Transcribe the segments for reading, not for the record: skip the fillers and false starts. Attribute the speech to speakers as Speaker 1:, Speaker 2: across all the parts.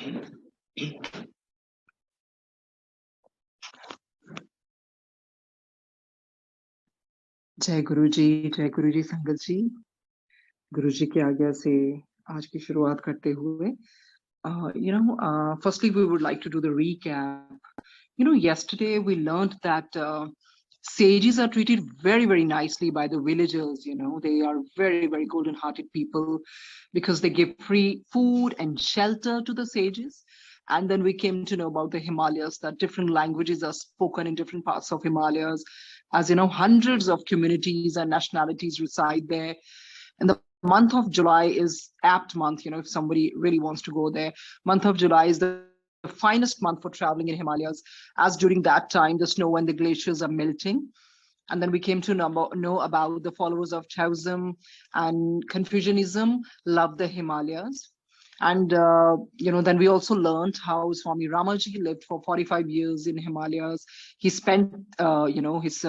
Speaker 1: जय गुरु जी संगत जी। गुरु जी की आज्ञा से आज की शुरुआत करते हुए firstly we would like to do the recap. Yesterday we learned that sages are treated very, very nicely by the villagers. They are very, very golden hearted people because they give free food and shelter to the sages. And then we came to know about the Himalayas, that different languages are spoken in different parts of Himalayas. As you know, hundreds of communities and nationalities reside there. And the month of July is apt month, if somebody really wants to go there. Month of July is the finest month for traveling in Himalayas, as during that time the snow and the glaciers are melting. And then we came to know about the followers of Taoism and Confucianism love the Himalayas. And then we also learned how Swami Ramaji lived for 45 years in Himalayas. He spent his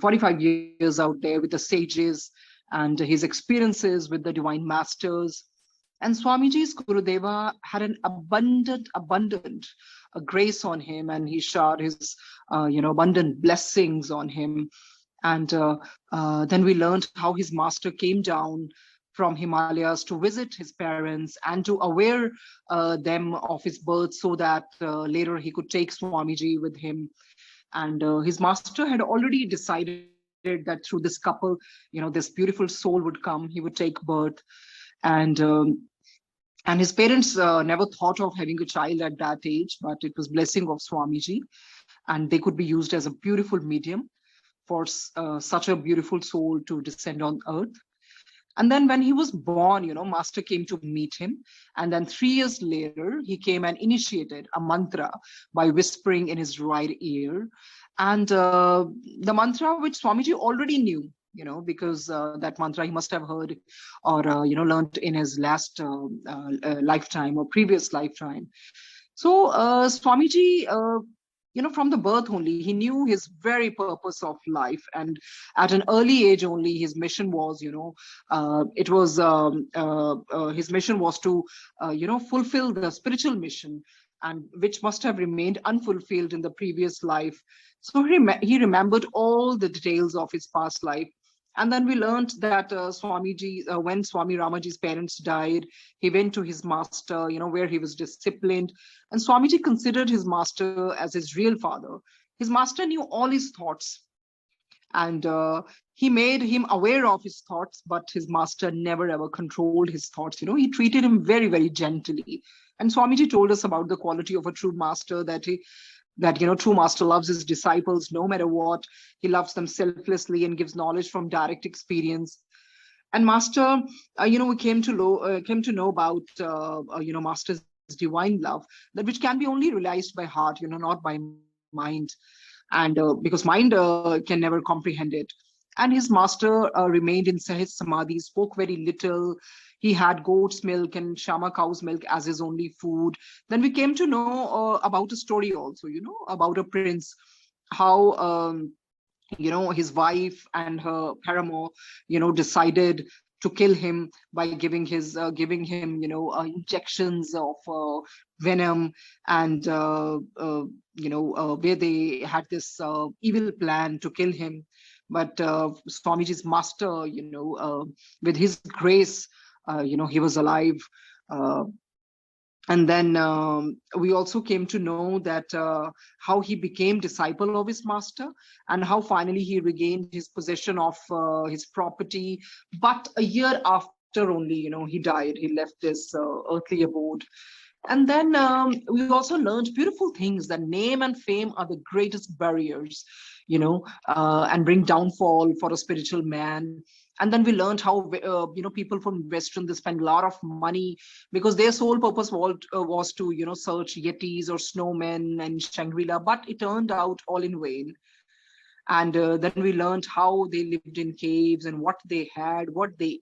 Speaker 1: 45 years out there with the sages, and his experiences with the divine masters. And Swamiji's Gurudeva had an abundant grace on him, and he showered his, abundant blessings on him. And then we learned how his master came down from Himalayas to visit his parents and to aware them of his birth, so that later he could take Swamiji with him. And his master had already decided that through this couple, this beautiful soul would come, he would take birth. And his parents never thought of having a child at that age, but it was blessing of Swamiji, and they could be used as a beautiful medium for such a beautiful soul to descend on earth. And then when he was born, master came to meet him. And then 3 years later, he came and initiated a mantra by whispering in his right ear. And the mantra which Swamiji already knew, because that mantra he must have heard or, learned in his last lifetime or previous lifetime. So Swamiji, from the birth only, he knew his very purpose of life. And at an early age only, his mission was, his mission was to, fulfill the spiritual mission, and which must have remained unfulfilled in the previous life. So he remembered all the details of his past life. And then we learned that Swamiji, when Swami Ramaji's parents died, he went to his master, where he was disciplined. And Swamiji considered his master as his real father. His master knew all his thoughts, and he made him aware of his thoughts, but his master never ever controlled his thoughts. He treated him very, very gently. And Swamiji told us about the quality of a true master, that true master loves his disciples no matter what. He loves them selflessly and gives knowledge from direct experience. And master, we came to know about master's divine love, that which can be only realized by heart, not by mind. And because mind can never comprehend it. And his master remained in Sahaj Samadhi, spoke very little. He had goat's milk and Shama cow's milk as his only food. Then we came to know about a story also, about a prince, how, his wife and her paramour, decided to kill him by giving him, injections of venom, and, where they had this evil plan to kill him. But Swamiji's master, with his grace, he was alive. And then we also came to know that how he became disciple of his master, and how finally he regained his possession of his property. But a year after only, he died. He left this earthly abode. And then we also learned beautiful things, that name and fame are the greatest barriers, and bring downfall for a spiritual man. And then we learned how, people from Western, they spend a lot of money because their sole purpose was to, search yetis or snowmen and Shangri-La, but it turned out all in vain. And then we learned how they lived in caves and what they had, what they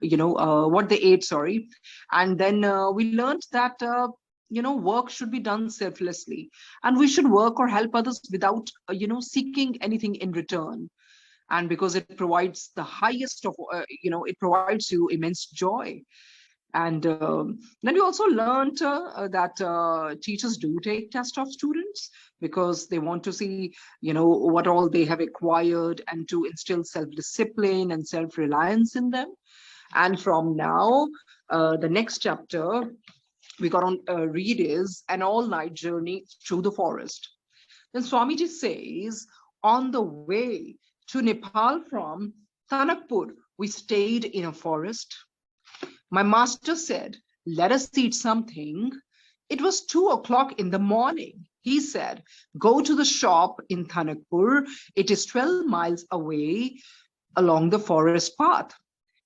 Speaker 1: what they ate, sorry. And then we learned that, work should be done selflessly, and we should work or help others without, seeking anything in return. And because it provides the highest of, it provides you immense joy. And then we also learned that teachers do take test of students because they want to see, what all they have acquired and to instill self-discipline and self-reliance in them. And from now, the next chapter we got on read is an all-night journey through the forest. Then Swamiji says, on the way to Nepal from Tanakpur, we stayed in a forest. My master said, let us eat something. It was 2 o'clock in the morning. He said, go to the shop in Thanakpur. It is 12 miles away along the forest path.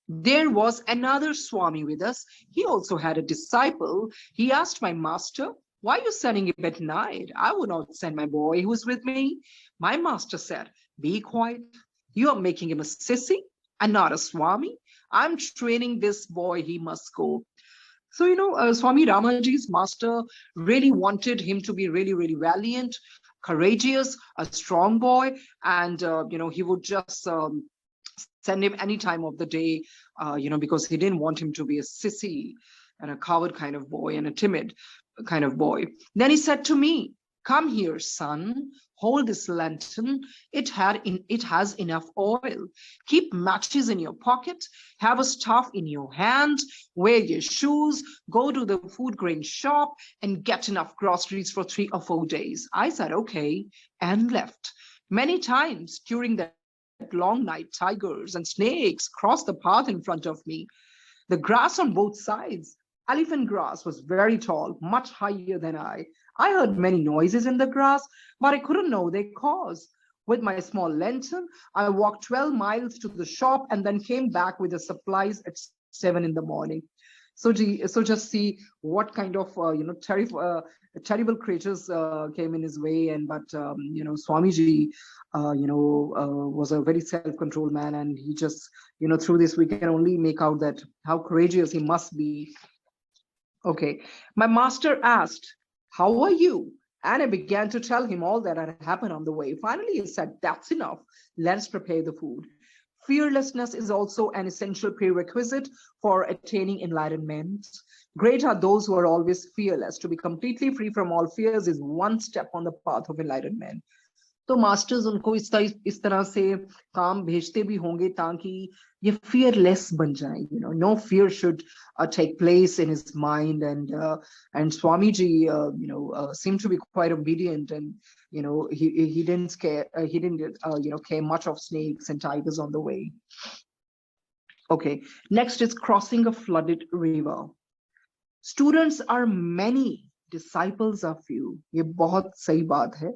Speaker 1: There was another Swami with us. He also had a disciple. He asked my master, why are you sending him at night? I would not send my boy who is with me. My master said, be quiet. You are making him a sissy and not a Swami. I'm training this boy, he must go. So, Swami Ramaji's master really wanted him to be really, really valiant, courageous, a strong boy. And, he would just send him any time of the day, because he didn't want him to be a sissy and a coward kind of boy and a timid kind of boy. Then he said to me, come here, son, hold this lantern. It has enough oil. Keep matches in your pocket, have a staff in your hand, wear your shoes, go to the food grain shop and get enough groceries for 3 or 4 days. I said, okay, and left. Many times during that long night, tigers and snakes crossed the path in front of me. The grass on both sides, elephant grass, was very tall, much higher than I. I heard many noises in the grass, but I couldn't know their cause. With my small lantern, I walked 12 miles to the shop and then came back with the supplies at 7 in the morning. So just see what kind of terrible creatures came in his way. But Swamiji was a very self-controlled man, and he just through this we can only make out that how courageous he must be. Okay, my master asked, how are you? And I began to tell him all that had happened on the way. Finally, he said, that's enough. Let's prepare the food. Fearlessness is also an essential prerequisite for attaining enlightenment. Great are those who are always fearless. To be completely free from all fears is one step on the path of enlightenment. तो masters उनको इस तरह से काम भेजते भी होंगे ताकि ये fearless बन जाए. No fear should take place in his mind. And Swamiji seemed to be quite obedient, and he didn't care much of snakes and tigers on the way. Okay, next is crossing a flooded river. Students are many, disciples are few. ये बहुत सही बात है.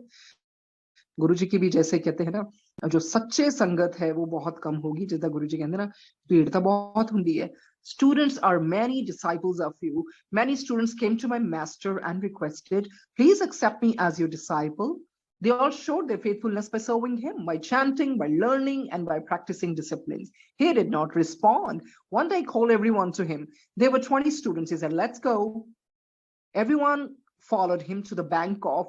Speaker 1: गुरुजी की भी जैसे कहते हैं ना, जो सच्चे संगत है वो बहुत कम होगी, जितना गुरुजी कहते हैं ना, भीड़ तो बहुत होती है. Students are many, disciples are few. Many students came to my master and requested, please accept me as your disciple. They all showed their faithfulness by serving him, by chanting, by learning, and by practicing disciplines. He did not respond. One day I called everyone to him. There were 20 students. He said, let's go. Everyone followed him to the bank of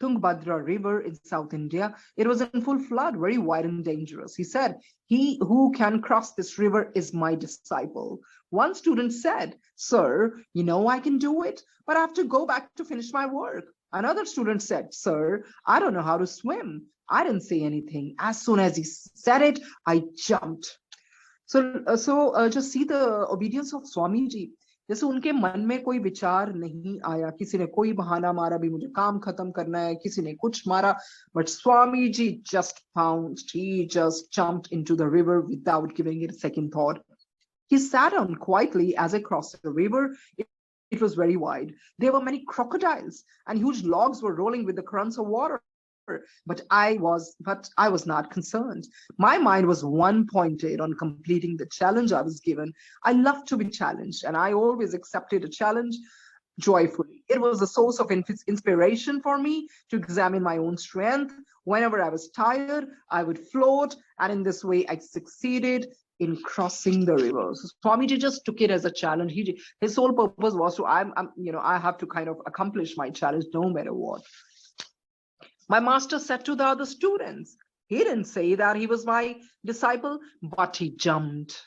Speaker 1: Tungabhadra River in South India. It was in full flood, very wide and dangerous. He said, he who can cross this river is my disciple. One student said, sir, I can do it, but I have to go back to finish my work. Another student said, sir, I don't know how to swim. I didn't say anything. As soon as he said it, I jumped. So just see the obedience of Swamiji. जैसे उनके मन में कोई विचार नहीं आया, किसी ने कोई बहाना मारा भी मुझे काम खत्म करना है, किसी ने कुछ मारा, but Swamiji just pounced. He just jumped into the river without giving it a second thought. He sat down quietly as I crossed the river. It was very wide. There were many crocodiles and huge logs were rolling with the currents of water. But I was not concerned. My mind was one pointed on completing the challenge I was given. I love to be challenged, and I always accepted a challenge joyfully. It was a source of inspiration for me to examine my own strength. Whenever I was tired, I would float, and in this way, I succeeded in crossing the river. So Swamiji just took it as a challenge. His sole purpose was to, I have to kind of accomplish my challenge no matter what. My master said to the other students, he didn't say that he was my disciple, but he jumped.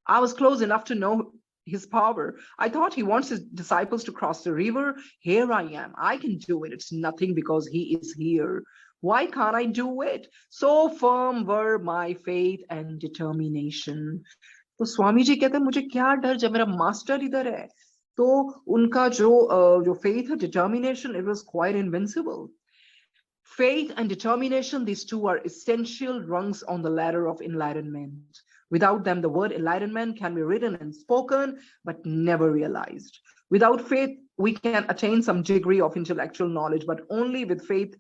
Speaker 1: I was close enough to know his power. I thought he wants his disciples to cross the river. Here I am. I can do it. It's nothing because he is here. Why can't I do it? So firm were my faith and determination. तो स्वामी जी कहते हैं मुझे क्या डर जब मेरा master इधर है. तो उनका जो faith and determination, it was quite invincible. Faith and determination, these two are essential rungs on the ladder of enlightenment. Without them, the word enlightenment can be written and spoken, but never realized. Without faith, we can attain some degree of intellectual knowledge, but only with faith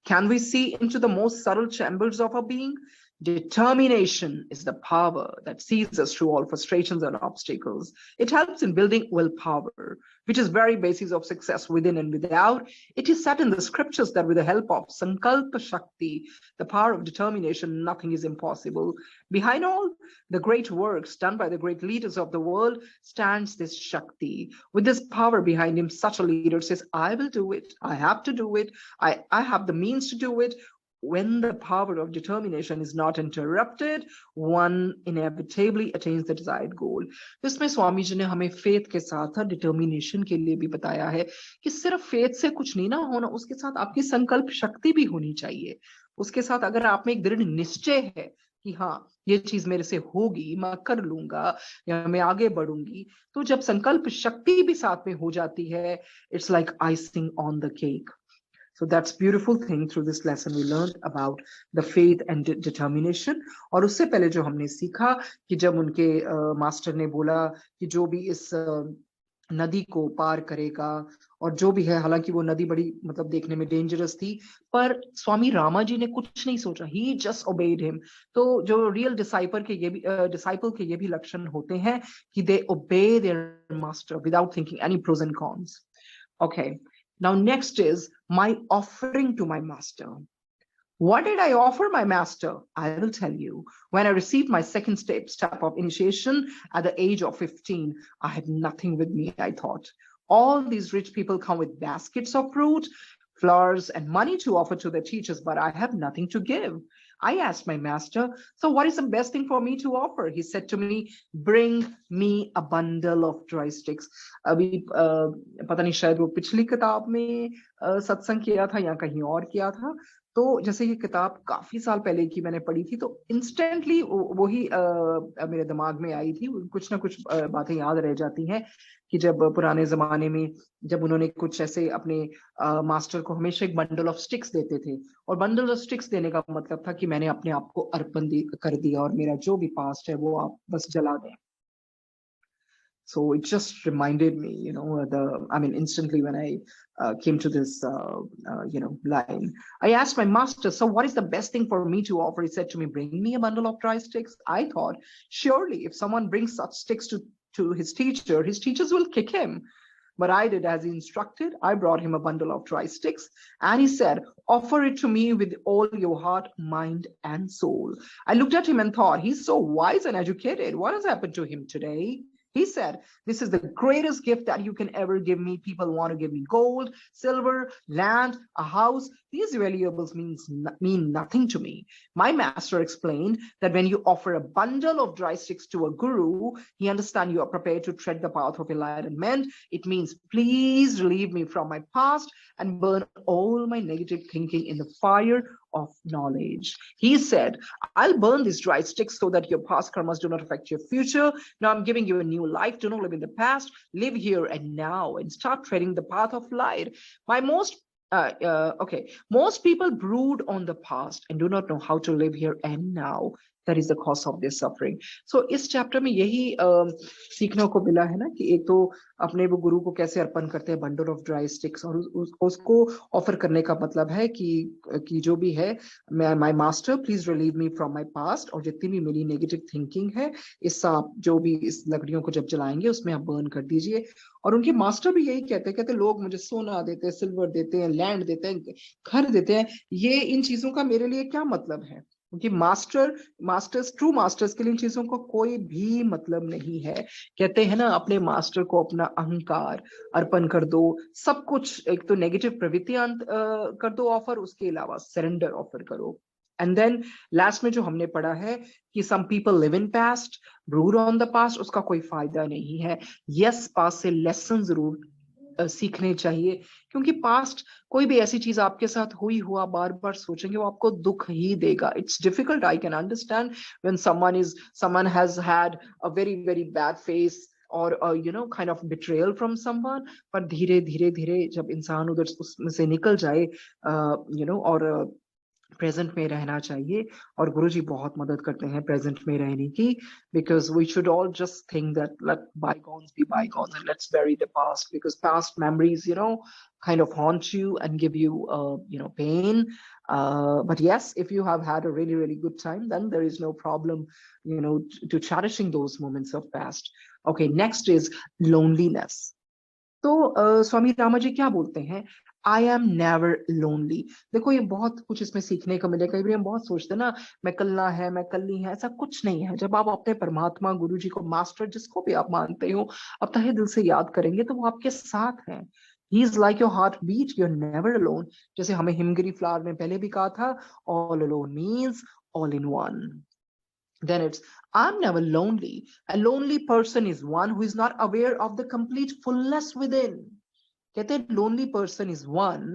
Speaker 1: can we see into the most subtle chambers of our being. Determination is the power that sees us through all frustrations and obstacles. It helps in building willpower, which is very basis of success within and without. It is said in the scriptures that with the help of Sankalpa Shakti, the power of determination, nothing is impossible. Behind all the great works done by the great leaders of the world stands this Shakti. With this power behind him, such a leader says, I will do it. I have to do it. I have the means to do it. When the power of determination is not interrupted, one inevitably attains the desired goal. तो इसमें स्वामी जी ने हमें faith के साथ determination के लिए भी बताया है कि सिर्फ फेथ से कुछ नहीं ना होना, उसके साथ आपकी संकल्प शक्ति भी होनी चाहिए. उसके साथ अगर आप में एक दृढ़ निश्चय है कि हाँ ये चीज मेरे से होगी, मैं कर लूंगा या मैं आगे बढ़ूंगी, तो जब संकल्प शक्ति भी साथ में हो जाती है, it's like icing on the cake. So that's beautiful thing through this lesson we learned about the faith and determination. और उससे पहले जो हमने सीखा कि जब उनके मास्टर ने बोला कि जो भी इस नदी को पार करेगा और जो भी है, हालांकि वो नदी बड़ी मतलब देखने में डेंजरस थी, पर स्वामी रामा जी ने कुछ नहीं सोचा. He just obeyed him. तो जो रियल डिसाइपल के ये भी लक्षण होते हैं कि they obey their master without thinking any pros and cons. Okay. Now, next is my offering to my master. What did I offer my master? I will tell you. When I received my second step of initiation at the age of 15, I had nothing with me, I thought. All these rich people come with baskets of fruit, flowers, and money to offer to their teachers, but I have nothing to give. I asked my master, so what is the best thing for me to offer? He said to me, bring me a bundle of dry sticks. अभी पता नहीं शायद वो पिछली किताब में सत्संग किया था या कहीं और किया था. तो जैसे ये किताब काफी साल पहले की मैंने पढ़ी थी, तो इंस्टेंटली वही मेरे दिमाग में आई थी. कुछ ना कुछ बातें याद रह जाती हैं कि जब पुराने जमाने में जब उन्होंने कुछ ऐसे अपने मास्टर को हमेशा एक बंडल ऑफ स्टिक्स देते थे, और बंडल ऑफ स्टिक्स देने का मतलब था कि मैंने अपने आप को अर्पण कर दिया और मेरा जो भी पास्ट है वो आप बस जला दें. So it just reminded me, instantly when I came to this, line. I asked my master, so what is the best thing for me to offer? He said to me, bring me a bundle of dry sticks. I thought, surely if someone brings such sticks to his teachers will kick him. But I did as he instructed. I brought him a bundle of dry sticks, and he said, offer it to me with all your heart, mind, and soul. I looked at him and thought, he's so wise and educated. What has happened to him today? He said, this is the greatest gift that you can ever give me. People want to give me gold, silver, land, a house. These valuables mean nothing to me. My master explained that when you offer a bundle of dry sticks to a guru, he understands you are prepared to tread the path of enlightenment. It means, please relieve me from my past and burn all my negative thinking in the fire of knowledge. He said, I'll burn these dry sticks so that your past karmas do not affect your future. Now I'm giving you a new life. Do not live in the past. Live here and now and start treading the path of light. Most people brood on the past and do not know how to live here and now. That is the cause of their suffering. So इस chapter में यही सीखने को मिला है ना कि एक तो अपने वो गुरु को कैसे अर्पण करते हैं बंडल ऑफ ड्राई स्टिक्स, और उसको ऑफर करने का मतलब है कि जो भी है, my master please relieve me from my past, और जितनी भी मेरी नेगेटिव थिंकिंग है इस आप जो भी इस लकड़ियों को जब जलाएंगे उसमें आप बर्न कर दीजिए. और उनके मास्टर भी यही कहते लोग मुझे सोना देते हैं, सिल्वर देते हैं, लैंड देते हैं, घर देते हैं, ये इन चीजों का मेरे लिए क्या मतलब है? क्योंकि ट्रू मास्टर्स के लिए इन चीजों को कोई भी मतलब नहीं है. कहते हैं ना, अपने मास्टर को अपना अहंकार अर्पण कर दो, सब कुछ. एक तो नेगेटिव प्रवृत्तियां कर दो ऑफर, उसके अलावा सरेंडर ऑफर करो. एंड देन लास्ट में जो हमने पढ़ा है कि some people live in past, brood on the past, उसका कोई फायदा नहीं है. यस, पास्ट से लेसन जरूर सीखने चाहिए, क्योंकि पास्ट कोई भी ऐसी चीज आपके साथ हुई हो आप बार बार सोचेंगे वो आपको दुख ही देगा. It's difficult, I can understand when someone has had a very very bad phase और kind of betrayal from someone, पर धीरे धीरे धीरे जब इंसान उधर उसमें से निकल जाए और प्रेजेंट में रहना चाहिए. और गुरुजी बहुत मदद करते हैं प्रेजेंट में रहने की, because we should all just think that let bygones be bygones and let's bury the past, because past memories kind of haunt you and give you pain. But yes, if you have had a really really good time, then there is no problem to cherishing those moments of past. Okay, next is loneliness. तो स्वामी रामा जी क्या बोलते हैं, I am never lonely. देखो ये बहुत कुछ इसमें सीखने को मिलेगा. कई बार हम बहुत सोचते हैं ना, मैं कल्ला है, मैं कल्ली है. ऐसा कुछ नहीं है. जब आप अपने परमात्मा गुरु जी को, मास्टर जिसको भी आप मानते हो, अब तहे दिल से याद करेंगे तो वो आपके साथ हैं. He is like your heart beat, you are never alone. जैसे हमें हिमगिरी फ्लावर ने पहले भी कहा था, all alone means all in one. Then it's, I'm never lonely. A lonely person is one who is not aware of the complete fullness within. कहते हैं lonely person is one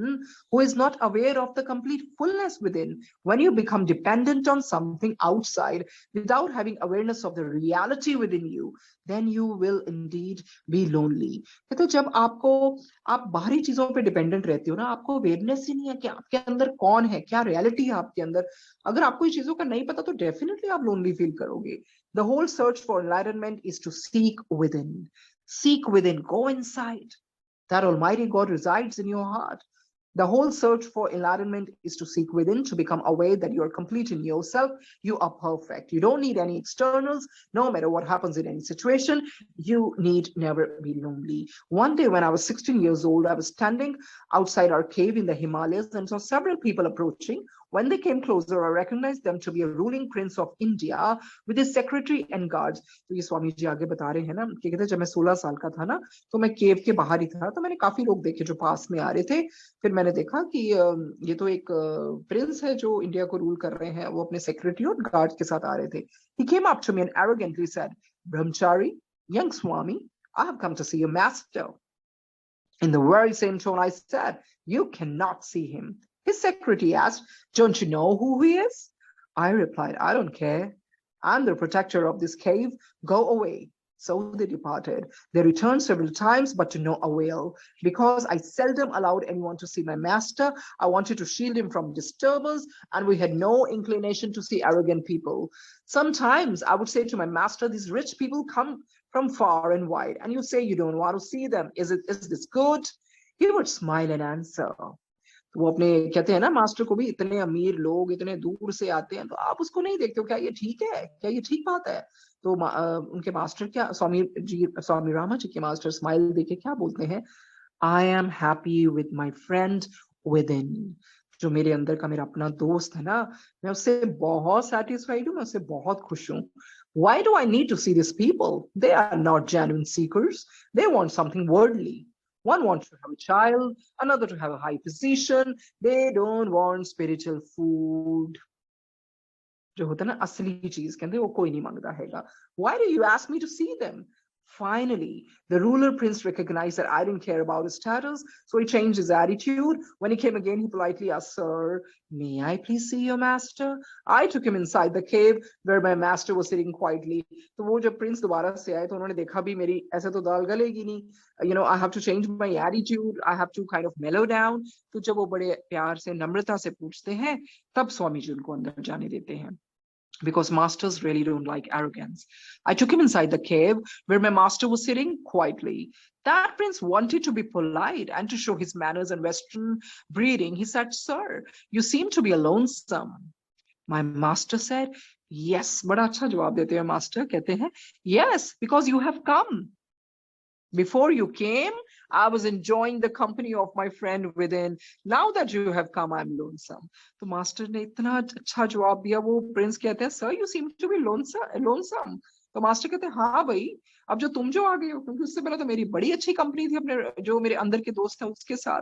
Speaker 1: who is not aware of the complete fullness within. When you become dependent on something outside without having awareness of the reality within you, then you will indeed be lonely. कहते हैं जब आप बाहरी चीजों पे dependent रहते हो ना, आपको अवेयरनेस ही नहीं है कि आपके अंदर कौन है, क्या रियलिटी है आपके अंदर. अगर आपको ये चीजों का नहीं पता तो डेफिनेटली आप लोनली फील करोगे. The whole search for enlightenment is to seek within. Seek within, go inside. That Almighty God resides in your heart. The whole search for enlightenment is to seek within, to become aware that you are complete in yourself. You are perfect. You don't need any externals. No matter what happens in any situation, you need never be lonely. One day when I was 16 years old, I was standing outside our cave in the Himalayas and saw several people approaching. When they came closer, I recognized them to be a ruling prince of India with his secretary and guards. तो ये स्वामी जी आगे बता रहे हैं ना कि कहते जब मैं 16 साल का था ना, तो मैं केव के बाहर ही था, तो मैंने काफी लोग देखे जो पास में आ रहे थे. फिर मैंने देखा कि ये तो एक प्रिंस है जो इंडिया को रूल कर रहे हैं. वो अपने सेक्रेटरी और गार्ड के साथ आ रहे थे. He came up to me and arrogantly said, Brahmachari, young Swami, I have come to see your master. In the very same tone I said, you cannot see him. His secretary asked, don't you know who he is? I replied, I don't care. I'm the protector of this cave. Go away. So they departed. They returned several times, but to no avail. Because I seldom allowed anyone to see my master, I wanted to shield him from disturbance, and we had no inclination to see arrogant people. Sometimes I would say to my master, these rich people come from far and wide, and you say you don't want to see them. Is this good? He would smile and answer. तो वो अपने कहते हैं ना, master को भी इतने अमीर लोग इतने दूर से आते हैं, तो आप उसको नहीं देखते हो, क्या ये ठीक है, क्या ये ठीक बात है? तो उनके मास्टर क्या, स्वामी रामा जी के मास्टर स्माइल देके क्या बोलते हैं, I am happy with my friend with in. जो मेरे अंदर का मेरा अपना दोस्त है ना, मैं उससे बहुत सेटिस्फाइड हूँ, मैं उससे बहुत खुश हूँ. Why do I need to see these people? They are not genuine seekers. They want something worldly. One wants to have a child, another to have a high position. They don't want spiritual food. जो होता है ना असली चीज, कहते वो कोई नहीं मांगता हैगा. Why do you ask me to see them? Finally, the ruler prince recognized that I didn't care about his status, so he changed his attitude. When he came again, he politely asked, Sir, may I please see your master? I took him inside the cave where my master was sitting quietly. तो वो जब Prince दोबारा से आए तो उन्होंने देखा भी मेरी ऐसे तो दाल गलेगी नहीं. I have to change my attitude. I have to kind of mellow down. तो जब वो बड़े प्यार से नम्रता से पूछते हैं, तब स्वामी जी उनको अंदर जाने देते हैं. Because masters really don't like arrogance. I took him inside the cave where my master was sitting quietly. That prince wanted to be polite and to show his manners and Western breeding. He said, Sir, you seem to be lonesome. My master said, Yes. बड़ा अच्छा जवाब देते हैं master. कहते हैं, Yes, because you have come. Before you came, I was enjoying the company of my friend within. Now that you have come, I'm lonesome. तो master ने इतना अच्छा जवाब दिया. वो प्रिंस कहते हैं, Sir, you seem to be lonesome.
Speaker 2: तो मास्टर कहते हैं हाँ भाई, अब जो तुम जो आ गए हो, क्योंकि उससे पहले तो मेरी बड़ी अच्छी कंपनी थी अपने जो मेरे अंदर के दोस्त हैं उसके साथ.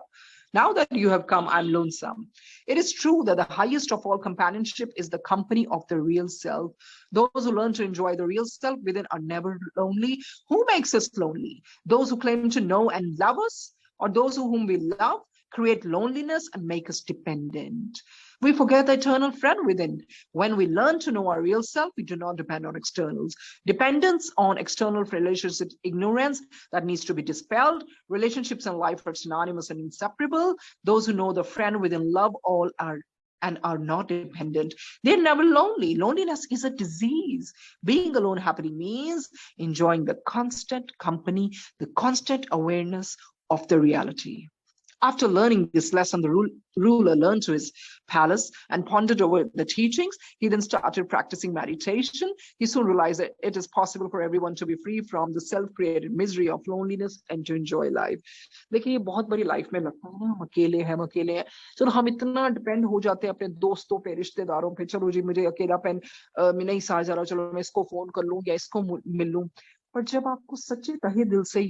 Speaker 2: Now that you have come, I'm lonesome. It is true that the highest of all companionship is the company of the real self. Those who learn to enjoy the real self within are never lonely. Who makes us lonely? Those who claim to know and love us, or those whom we love create loneliness and make us dependent. We forget the eternal friend within. When we learn to know our real self, we do not depend on externals. Dependence on external relationships, ignorance that needs to be dispelled. Relationships and life are synonymous and inseparable. Those who know the friend within love all are and are not dependent. They're never lonely. Loneliness is a disease. Being alone happily means enjoying the constant company, the constant awareness of the reality. After learning this lesson, the ruler learned to his palace and pondered over the teachings. He then started practicing meditation. He soon realized that it is possible for everyone to be free from the self-created misery of loneliness and to enjoy life. देखिए ये बहुत बड़ी life में लगता है ना, हम अकेले हैं. चलो हम इतना डिपेंड हो जाते हैं अपने दोस्तों पे, रिश्तेदारों पे. चलो जी मुझे अकेलापन में नहीं सहा जा रहा, चलो मैं इसको फोन कर लूं या इसको मिल लूं. पर जब आपको सच्चे तहे दिल से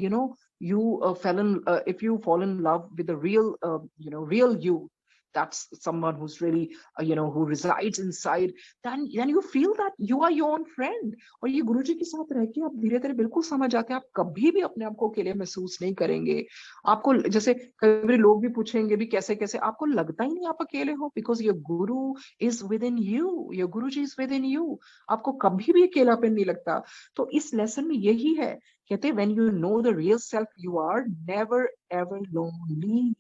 Speaker 2: if you fall in love with the real real you, that's someone who's really who resides inside, then you feel that you are your own friend. और ये गुरुजी के साथ रह के आप धीरे धीरे बिल्कुल समझ आते हैं, आप कभी भी अपने आप को अकेले महसूस नहीं करेंगे. आपको जैसे कई बार लोग भी पूछेंगे भी कैसे कैसे, आपको लगता ही नहीं आप अकेले हो, because your Guru is with in you, your Guruji is with in you. आपको कभी भी अकेलापन नहीं लगता. तो इस लेसन में यही है, कहते when you know the real self, you are never ever lonely,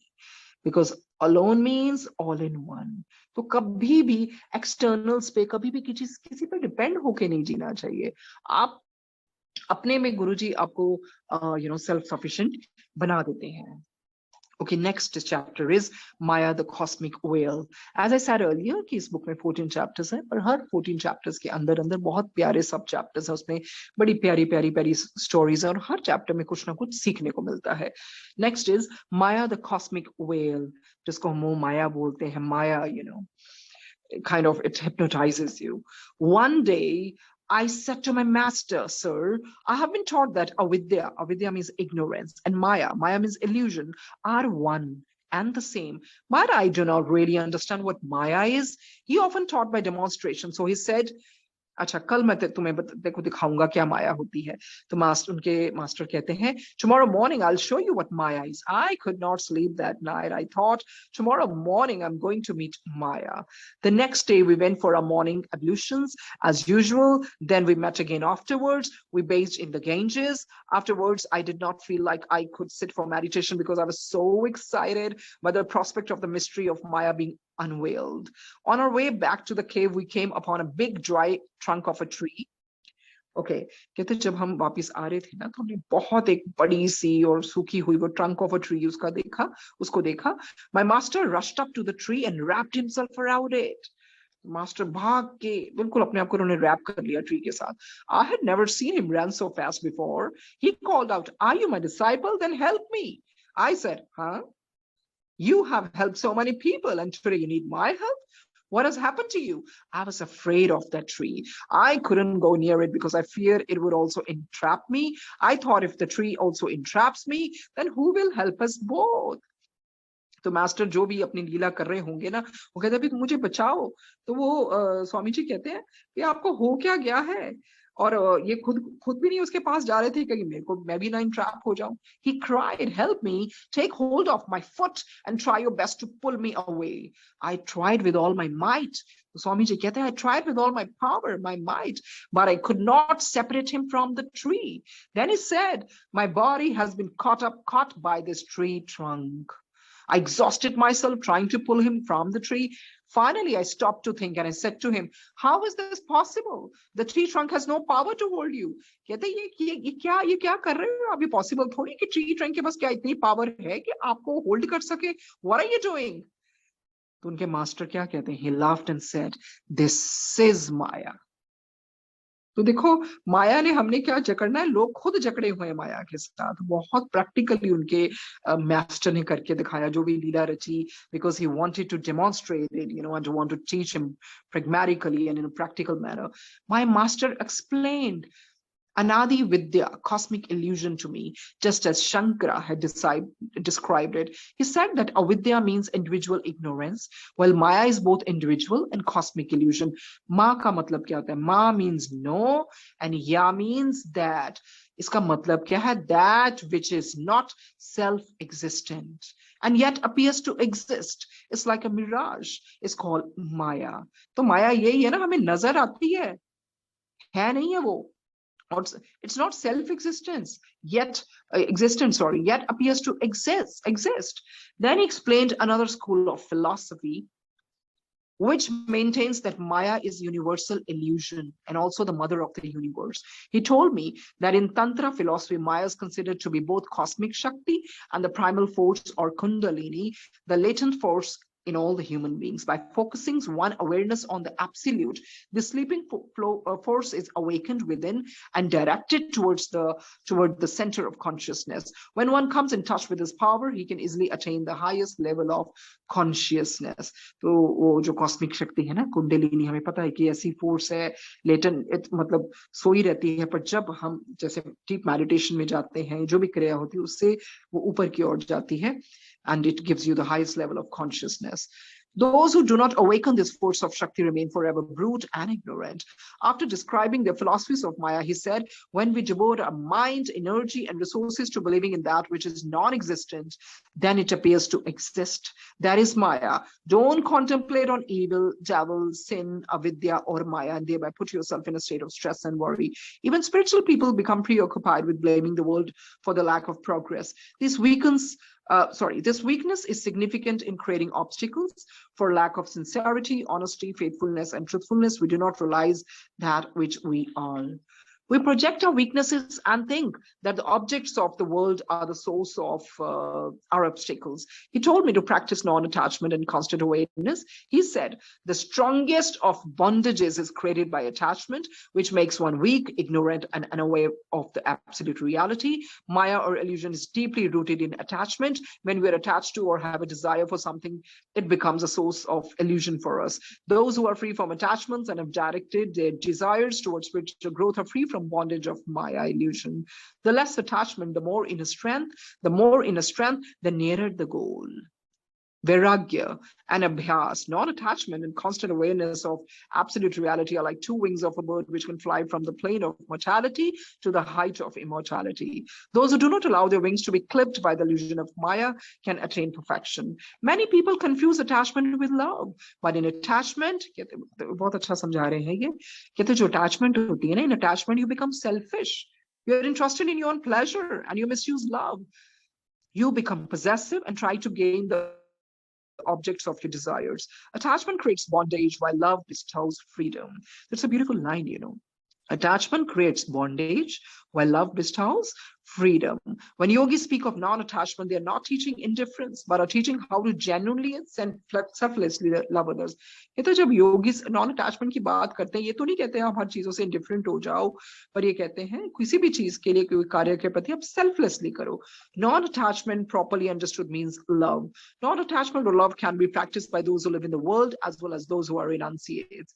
Speaker 2: because alone means all in one. तो कभी भी एक्सटर्नल्स पे, कभी भी किसी पे डिपेंड होके नहीं जीना चाहिए. आप अपने में गुरुजी आपको सेल्फ सफिशिएंट बना देते हैं. Okay, next chapter is Maya, the Cosmic Whale. As I said earlier, कि इस book में 14 chapters हैं, पर हर 14 chapters के अंदर अंदर बहुत प्यारे सब chapters हैं, उसमें बड़ी प्यारी प्यारी प्यारी stories हैं, और हर chapter में कुछ ना कुछ सीखने को मिलता है. Next is Maya, the Cosmic Whale, जिसको हम माया बोलते हैं. Maya, kind of it hypnotizes you. One day, I said to my master, sir, I have been taught that avidya means ignorance, and maya means illusion, are one and the same. But I do not really understand what maya is. He often taught by demonstration. So he said, अच्छा कल मैं तुम्हें देखो दिखाऊंगा क्या माया होती है. तो उनके मास्टर कहते हैं, tomorrow morning I'll show you what Maya is. I could not sleep that night. I thought tomorrow morning I'm going to meet Maya. The next day we went for our morning ablutions as usual. Then we met again afterwards. We bathed in the Ganges. Afterwards I did not feel like I could sit for meditation because I was so excited by the prospect of the mystery of Maya being unveiled. On our way back to the cave, we came upon a big dry trunk of a tree. Okay, कहते जब हम वापस आ रहे थे ना, तो हमने बहुत एक बड़ी सी और सूखी हुई वो trunk of a tree उसको देखा. My master rushed up to the tree and wrapped himself around it. Master भाग के बिल्कुल अपने आप को उन्होंने रैप कर लिया ट्री के साथ. I had never seen him run so fast before. He called out, "Are you my disciple? Then help me." I said, "Huh? You have helped so many people, and today you need my help? What has happened to you?" I was afraid of that tree. I couldn't go near it because I feared it would also entrap me. I thought if the tree also entraps me, then who will help us both? तो master जो भी अपनी लीला कर रहे होंगे ना, वो कहते हैं मुझे बचाओ. तो वो स्वामी जी कहते हैं कि आपको हो क्या गया है, और ये खुद भी नहीं उसके पास जा रहे थे कि मैं भी ना इंट्रैप हो जाऊं. He cried, "Help me, take hold of my foot and try your best to pull me away." I tried with all my might. Swami ji कहते हैं, I tried with all my power, my might, but I could not separate him from the tree. Then he said, "My body has been caught by this tree trunk." I exhausted myself trying to pull him from the tree. Finally, I stopped to think and I said to him, "How is this possible? The tree trunk has no power to hold you." कहते ये क्या कर रहे हो आप? ये possible थोड़ी कि tree trunk के पास क्या इतनी power है कि आपको hold कर सके? What are you doing? तो उनके मास्टर क्या कहते हैं? He laughed and said, "This is Maya." तो देखो माया ने हमने क्या जकड़ना है, लोग खुद जकड़े हुए हैं माया के साथ. बहुत प्रैक्टिकली उनके मास्टर ने करके दिखाया जो भी लीला रची, because he wanted to demonstrate it, and want to teach him pragmatically and in a practical manner. My master explained Anadi Vidya, cosmic illusion to me, just as Shankara had described it. He said that avidya means individual ignorance, while Maya is both individual and cosmic illusion. Ma ka matlab kya hota hai? Ma means no, and ya means that. Iska matlab kya hai? That which is not self-existent and yet appears to exist. It's like a mirage. It's called Maya. तो माया यही है ना, हमें नजर आती है नहीं है वो. It's not self-existence yet yet appears to exist. Then he explained another school of philosophy which maintains that Maya is universal illusion and also the mother of the universe. He told me that in Tantra philosophy, Maya is considered to be both cosmic Shakti and the primal force or Kundalini, the latent force in all the human beings. By focusing one awareness on the absolute, the sleeping force is awakened within and directed toward the center of consciousness. When one comes in touch with his power, he can easily attain the highest level of consciousness. तो वो जो cosmic शक्ति है ना, कुंडलिनी, हमें पता है कि ऐसी फोर्स है लेटेंट, मतलब सोई रहती है, पर जब हम जैसे डीप मेडिटेशन में जाते हैं, जो भी क्रिया होती है उससे वो ऊपर की ओर जाती है, and it gives you the highest level of consciousness. Those who do not awaken this force of Shakti remain forever brute and ignorant. After describing the philosophies of Maya, he said, when we devote our mind, energy, and resources to believing in that which is non-existent, then it appears to exist. That is Maya. Don't contemplate on evil, devil, sin, avidya, or Maya, and thereby put yourself in a state of stress and worry. Even spiritual people become preoccupied with blaming the world for the lack of progress. This weakness is significant in creating obstacles for lack of sincerity, honesty, faithfulness, and truthfulness. We do not realize that which we are. We project our weaknesses and think that the objects of the world are the source of our obstacles. He told me to practice non-attachment and constant awareness. He said, the strongest of bondages is created by attachment, which makes one weak, ignorant, and unaware of the absolute reality. Maya or illusion is deeply rooted in attachment. When we are attached to or have a desire for something, it becomes a source of illusion for us. Those who are free from attachments and have directed their desires towards spiritual growth are free from bondage of Maya illusion. The less attachment, the more inner strength, the nearer the goal. Vairagya and Abhyas, non-attachment and constant awareness of absolute reality are like two wings of a bird which can fly from the plane of mortality to the height of immortality. Those who do not allow their wings to be clipped by the illusion of Maya can attain perfection. Many people confuse attachment with love, but in attachment, बहुत अच्छा समझा रहे हैं ये, कहते जो attachment होती है ना, in attachment you become selfish. You're interested in your own pleasure and you misuse love. You become possessive and try to gain the objects of your desires. Attachment creates bondage while love bestows freedom. That's a beautiful line, you know. Attachment creates bondage while love bestows freedom. When yogis speak of non-attachment, they are not teaching indifference, but are teaching how to genuinely and selflessly love others. ये तो जब yogis non-attachment की बात करते हैं, ये तो नहीं कहते हैं आप हर चीजों से indifferent हो जाओ, पर ये कहते हैं किसी भी चीज के लिए, कोई कार्य के प्रति आप selflessly करो. Non-attachment properly understood means love. Non-attachment or love can be practiced by those who live in the world as well as those who are renunciates.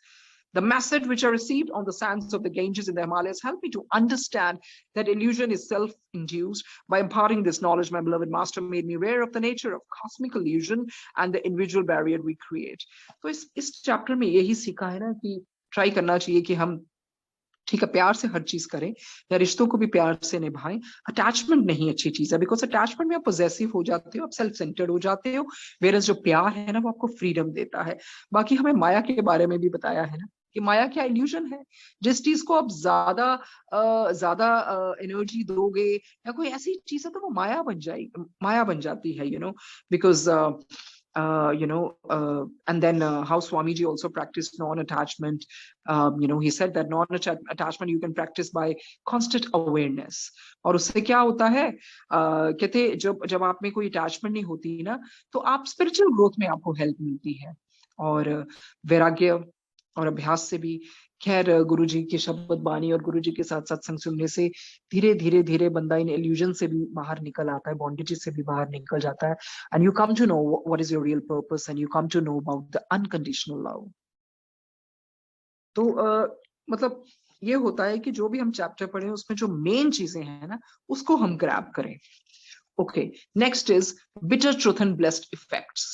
Speaker 2: The message which I received on the sands of the Ganges in the Himalayas helped me to understand that illusion is self-induced. By imparting this knowledge, my beloved master made me aware of the nature of cosmic illusion and the individual barrier we create. तो इस chapter में यही सीखा है ना कि try करना चाहिए कि हम ठीक है प्यार से हर चीज करें या रिश्तों को भी प्यार से निभाएं. अटैचमेंट नहीं अच्छी चीज है, बिकॉज अटैचमेंट में आप पॉजेसिव हो जाते हो, आप सेल्फ सेंटर्ड हो जाते हो, वेरस जो प्यार है ना वो आपको फ्रीडम देता है. बाकी हमें माया के बारे में भी बताया है ना कि माया क्या इल्यूजन है. जिस चीज को आप ज्यादा एनर्जी दोगे या कोई ऐसी चीज है तो वो माया बन जाती है, because and then how Swamiji also practiced non-attachment. He said that non-attachment you can practice by constant awareness. और उससे क्या होता है, कहते जब आप में कोई अटैचमेंट नहीं होती ना तो आप स्पिरिचुअल ग्रोथ में आपको हेल्प मिलती है. और वैराग्य और अभ्यास से भी, खैर गुरुजी के शब्द बानी और गुरुजी के साथ सत्संग सुनने से धीरे धीरे धीरे बंदा इन इल्यूजन से भी बाहर निकल आता है, बॉन्डेजेस से भी बाहर निकल जाता है. And you come to know what is your real purpose and you come to know about the unconditional love. तो मतलब ये होता है कि जो भी हम चैप्टर पढ़े उसमें जो मेन चीजें हैं ना उसको हम ग्रैब करें। Okay, next is bitter truth and blessed effects.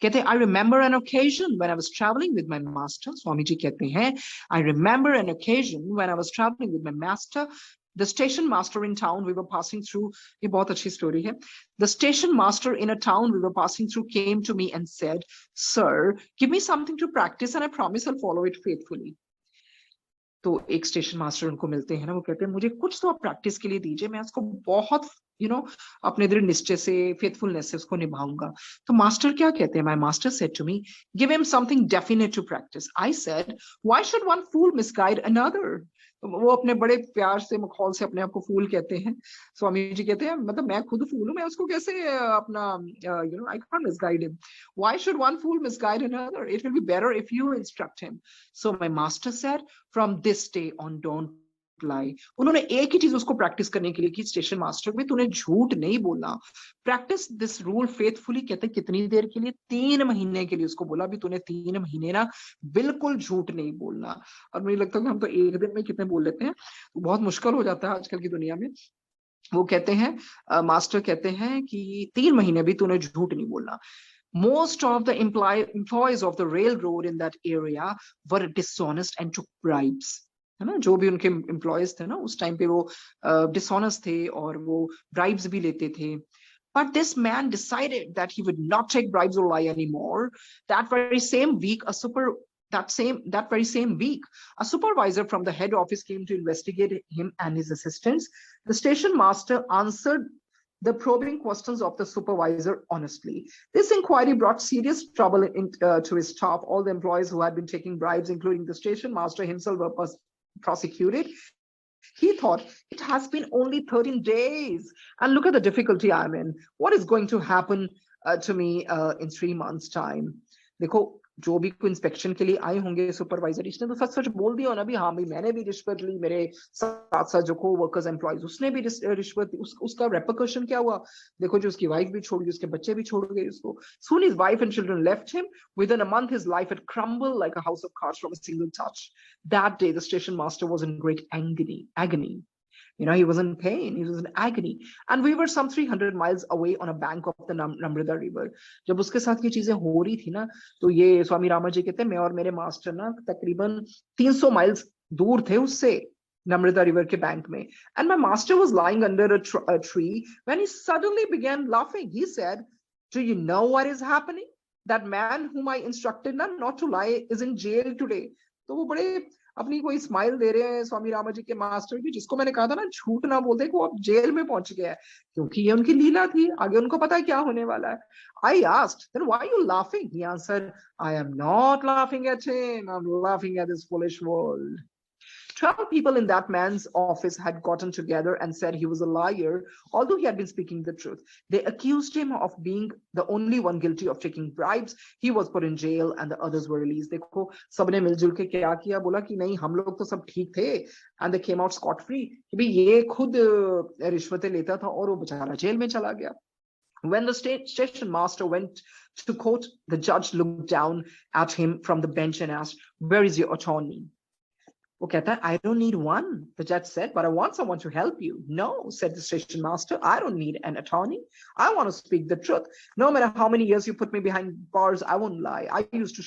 Speaker 2: कहते हैं, I remember an occasion when I was travelling with my master. Swami ji कहते हैं, I remember an occasion when I was travelling with my master, the station master in town we were passing through, ये बहुत अच्छी story है। The station master in a town we were passing through came to me and said, sir, give me something to practice and I promise I'll follow it faithfully. तो एक station master उनको मिलते हैं ना, वो कहते हैं मुझे कुछ तो आप प्रैक्टिस के लिए दीजिए, मैं उसको बहुत अपने दृढ़ निश्चय से, फेथफुलनेस से उसको निभाऊंगा। तो मास्टर क्या कहते हैं, my master said to me, give him something definite to practice. I said, why should one fool misguide another. तो वो अपने बड़े प्यार से, मखौल से अपने आप को फूल कहते हैं। स्वामी जी कहते हैं, मतलब मैं खुद फूल हूं, मैं उसको कैसे अपना I can't misguide him. Why should one fool misguide another, it will be better if you instruct him. So my master said, from this day on don't lie. उन्होंने एक ही चीज उसको प्रैक्टिस करने के लिए की, स्टेशन मास्टर में, तूने झूठ नहीं बोलना। Practice this rule faithfully. कहते कितनी देर के लिए, 3 महीने के लिए उसको बोला भी तूने 3 महीने ना बिल्कुल झूठ नहीं बोलना। और मुझे लगता है कि हम तो एक दिन में कितने बोल लेते हैं, तो बहुत मुश्किल हो जाता है आजकल की दुनिया में। वो कहते हैं, मास्टर कहते हैं कि 3 महीने भी तूने झूठ नहीं बोलना। Most of the employees of the railroad in that area were dishonest and took bribes. है ना, जो भी उनके एम्प्लॉयज थे ना उस टाइम पे, वो डिसऑनेस्ट थे और वो ब्राइब्स भी लेते थे। But this man decided that he would not take bribes or lie anymore. That very same week, a supervisor from the head office came to investigate him and his assistants. The station master answered the probing questions of the supervisor honestly. This inquiry brought serious trouble to his staff. All the employees who had been taking bribes, including the station master himself, were prosecuted. He thought, it has been only 13 days, and look at the difficulty I'm in. What is going to happen to me in 3 months' time? देखो, जो भी कोई inspection के लिए आए होंगे supervisor, इसने तो सच सच बोल दिया ना भी, हाँ भाई मैंने भी रिश्वत ली, मेरे साथ साथ जो को वर्कर्स एम्प्लॉयज उसने भी रिश्वत ली। उसका रेपरकशन क्या हुआ? देखो, जो उसकी वाइफ भी छोड़ गई, उसके बच्चे भी छोड़ गए उसको। Soon his wife and children left him. Within a month his life had crumbled like a house of cards from a single touch. That day the station master was in great agony. He was in pain, he was in agony, and we were some 300 miles away on a bank of the Namrata river. जब उसके साथ ये चीजें हो रही थी ना, तो ये स्वामी रामा जी कहते हैं, मैं और मेरे मास्टर ना तकरीबन 300 माइल्स दूर थे उससे, Namrata river के बैंक में। And my master was lying under a tree when he suddenly began laughing. He said, do you know what is happening? That man whom I instructed not to lie is in jail today. तो वो बड़े अपनी कोई smile दे रहे हैं स्वामी रामा जी के master भी, जिसको मैंने कहा था ना झूठ ना बोलते, कि वो अब जेल में पहुंच गया है, क्योंकि ये उनकी लीला थी, आगे उनको पता है क्या होने वाला है। I asked, then why are you laughing? He answered, I am not laughing at him, I'm laughing at this foolish world. 12 people in that man's office had gotten together and said he was a liar, although he had been speaking the truth. They accused him of being the only one guilty of taking bribes. He was put in jail and the others were released. देखो, सबने मिलजुल के क्या किया, बोला कि नहीं हम लोग तो सब ठीक थे, and they came out scot free, कि भाई ये खुद रिश्वतें लेता था और वो बेचारा जेल में चला गया। When the station master went to court, the judge looked down at him from the bench and asked, where is your attorney? वो कहता है, I don't need one, the judge said, but I want someone to help you. No, said the station master, I don't need an attorney. I want to speak the truth. No matter how many years you put me behind bars, I won't lie. I used to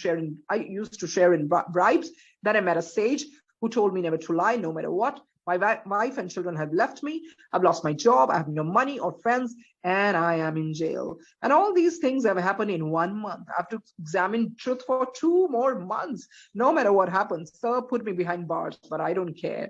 Speaker 2: share in bribes. Then I met a sage who told me never to lie, no matter what. My wife and children have left me. I've lost my job. I have no money or friends, and I am in jail. And all these things have happened in 1 month. I have to examine truth for 2 more months. No matter what happens, sir, put me behind bars, but I don't care.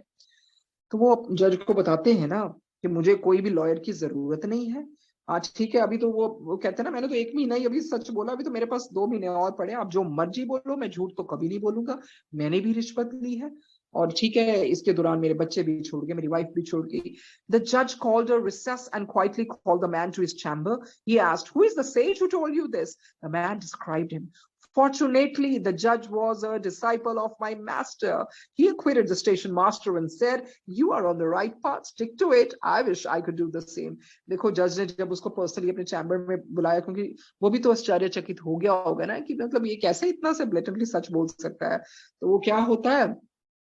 Speaker 2: तो वो जज को बताते हैं ना कि मुझे कोई भी लॉयर की जरूरत नहीं है। आज ठीक है, अभी तो वो कहते हैं ना, मैंने तो 1 महीना ही अभी सच बोला, अभी तो मेरे पास 2 महीने और पड़े, आप जो मर्जी बोलो, मैं झूठ तो कभी नहीं बोलूंगा, मैंने भी रिश्वत ली है, और ठीक है इसके दौरान मेरे बच्चे भी छोड़ गए, मेरी वाइफ भी छोड़ गई। The judge called a recess and quietly called the man to his chamber. He asked, who is the sage who told you this? The man described him. Fortunately, the judge was a disciple of my master. He acquitted the station master and said, you are on the right path, stick to it. I wish I could do the same. देखो, जज ने जब उसको personally अपने chamber में बुलाया, क्योंकि वो भी तो आश्चर्यचकित हो गया होगा ना कि मतलब ये कैसे इतना से ब्लेटेंटली सच बोल सकता है। तो वो क्या होता है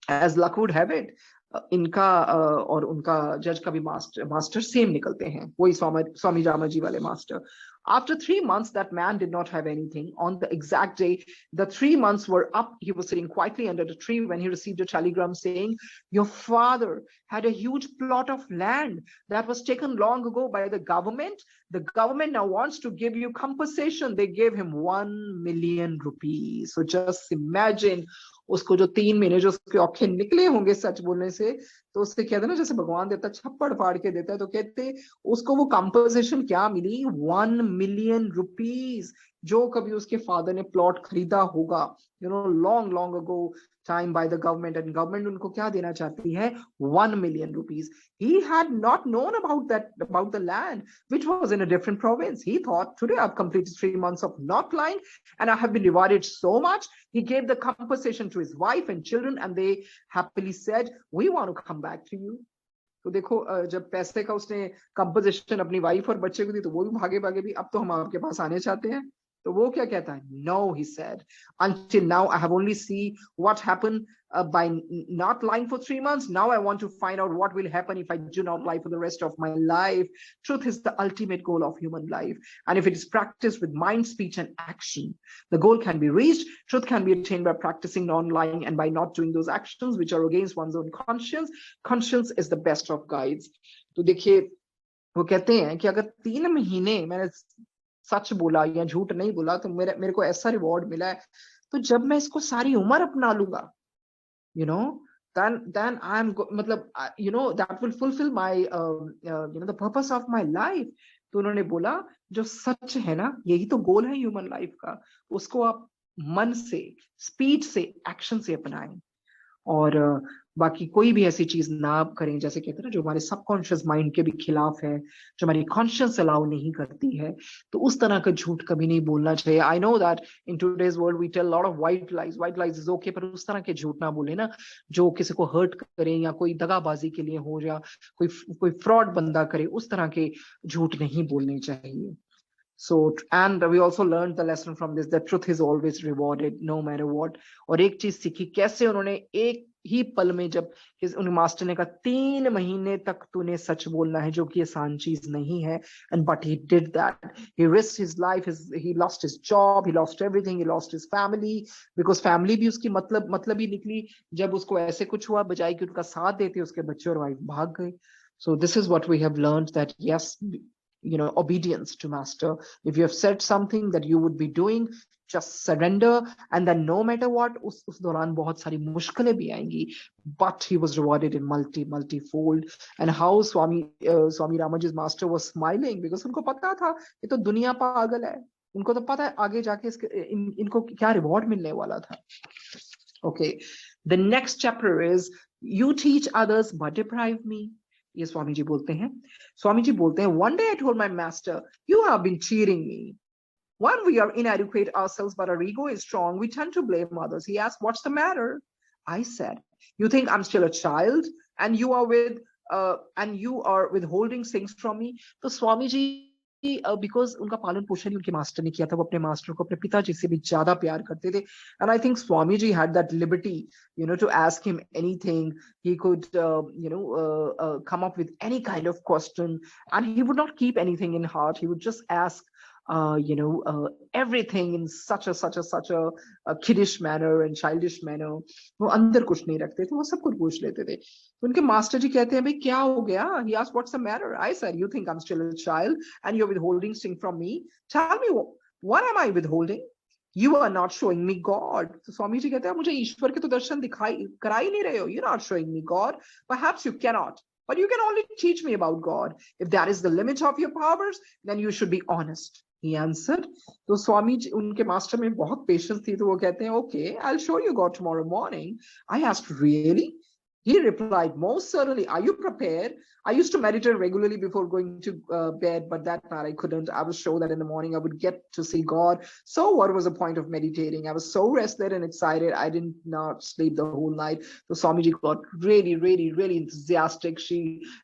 Speaker 2: as luck would have it, इनका और उनका जज का भी मास्टर सेम निकलते हैं, वही स्वामी रामाजी वाले master. After 3 months, that man did not have anything. On the exact day, the 3 months were up. He was sitting quietly under the tree when he received a telegram saying, "Your father had a huge plot of land that was taken long ago by the government. The government now wants to give you compensation." They gave him 1 million rupees. So just imagine, उसको जो 3 महीने जो उसके औखे निकले होंगे सच बोलने से, तो उससे कहते हैं ना जैसे भगवान देता छप्पड़ फाड़ के देता है, तो कहते उसको वो कंपोजिशन क्या मिली, 1 million rupees, जो कभी उसके फादर ने प्लॉट खरीदा होगा, long long ago time by the government, and government उनको क्या देना चाहती है, 1 million rupees. He had not known about the land, which was in a different province. He thought, today I've completed 3 months of not lying and I have been rewarded so much. He gave the compensation to his wife and children, and they happily said, "We want to come back to you." तो देखो, जब पैसे का उसने composition अपनी wife और बच्चे को दी, तो वो भी भागे भागे भी अब तो हम आपके पास आने चाहते हैं. तो वो क्या कहता है, "No," he said, "until now I have only seen what happened by not lying for 3 months. Now I want to find out what will happen if I do not lie for the rest of my life. Truth is the ultimate goal of human life, and if it is practiced with mind, speech, and action, the goal can be reached. Truth can be attained by practicing non-lying and by not doing those actions which are against one's own conscience. Conscience is the best of guides." तो देखिए, वो कहते हैं कि अगर 3 महीने मैंने सच बोला या झूठ नहीं बोला, तो मेरे को ऐसा रिवॉर्ड मिला है, तो जब मैं इसको सारी उम्र अपना लूंगा, then I'm मतलब that will fulfill my the purpose of my life. तो उन्होंने बोला, जो सच है ना, यही तो गोल है ह्यूमन लाइफ का, उसको आप मन से, स्पीड से, एक्शन से अपनाएं, और बाकी कोई भी ऐसी चीज ना करें, जैसे कहते हैं ना, जो हमारे सबकॉन्शियस माइंड के भी खिलाफ है, जो हमारी कॉन्शियस अलाउ नहीं करती है, तो उस तरह का झूठ कभी नहीं बोलना चाहिए. I know that in today's world we tell lot of white lies is okay, पर उस तरह के झूठ ना बोले ना, जो किसी को हर्ट करें या कोई दगाबाजी के लिए हो, या कोई फ्रॉड बंदा करे, उस तरह के झूठ नहीं बोलने चाहिए. So, and we also learned the lesson from this, that truth is always rewarded no matter what. और एक चीज सीखी, कैसे उन्होंने एक ही पल में, जब उन मास्टर ने कहा 3 महीने तक तूने सच बोलना है, जो कि आसान चीज नहीं है, and but he did that. He risked his life, he lost his job, he lost everything, he lost his family, because family भी उसकी मतलब ही निकली जब उसको ऐसे कुछ हुआ, बजाय कि उनका साथ देते, उसके बच्चे और वाइफ भाग गए. So this is what we have learned, that yes, obedience to master. If you have said something that you would be doing, just surrender, and then no matter what, उस दौरान बहुत सारी मुश्किलें भी आएंगी, but he was rewarded in multi-fold. And how Swami Ramaji's master was smiling, because उनको पता था ये तो दुनिया पागल है, उनको तो पता है आगे जाके इनको क्या रिवॉर्ड मिलने वाला था. Okay, the next chapter is, "You teach others but deprive me." ये स्वामी जी बोलते हैं. स्वामी जी बोलते हैं, "One day I told my master, you have been cheating me. When we are inadequate ourselves but our ego is strong, we tend to blame others. He asked, what's the matter? I said, you think I'm still a child and you are withholding things from me." तो Swami ji, because उनका पालन पोषण ही उनके master ने किया था, वो अपने मास्टर को अपने पिताजी से भी ज्यादा प्यार करते थे. And I think Swami ji had that liberty to ask him anything. He could come up with any kind of question, and he would not keep anything in heart. He would just ask everything in such a kiddish manner and childish manner. वो अंदर कुछ नहीं रखते थे, वो सब कुछ पूछ लेते थे. तो उनके मास्टर जी कहते हैं, भाई क्या हो गया? He asked, what's the matter? I said, you think I'm still a child and you're withholding things from me. Tell me, what am I withholding? You are not showing me God. तो स्वामी जी कहते हैं, मुझे ईश्वर के तो दर्शन करा ही नहीं रहे हो. You're not showing me God. Perhaps you cannot, but you can only teach me about God. If that is the limit of your powers, then you should be honest. He answered. तो स्वामी जी, उनके master में बहुत patience थी, तो वो कहते हैं, okay, I'll show you God tomorrow morning. I asked, really? He replied, most certainly. Are you prepared? I used to meditate regularly before going to bed, but that night I couldn't. I was sure that in the morning I would get to see God. So what was the point of meditating? I was so rested and excited. I did not sleep the whole night. So Swamiji got really, really, really enthusiastic.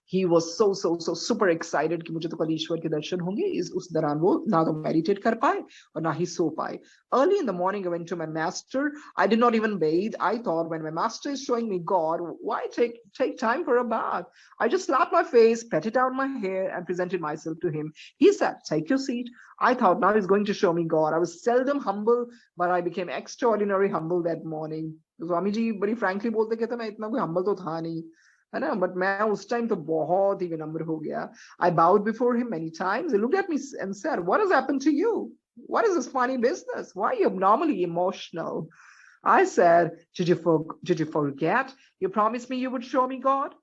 Speaker 2: he was so super excited कि मुझे तो कल ईश्वर के दर्शन होंगे. इस उस दौरान वो ना तो meditate कर पाए और ना ही सो पाए. Early in the morning, I went to my master. I did not even bathe. I thought, when my master is showing me God, why take time for a bath? I just slapped my face, petted down my hair, and presented myself to him. He said, "Take your seat." I thought, now he's going to show me God. I was seldom humble, but I became extraordinary humble that morning. Swami ji बड़ी frankly बोलते कहते मैं इतना कोई humble तो था नहीं, है ना, but मैं उस time तो बहुत ही विनम्र हो गया. I bowed before him many times. He looked at me and said, "What has happened to you? What is this funny business? Why are you abnormally emotional?" I said, did you forget? You promised me you would show me God.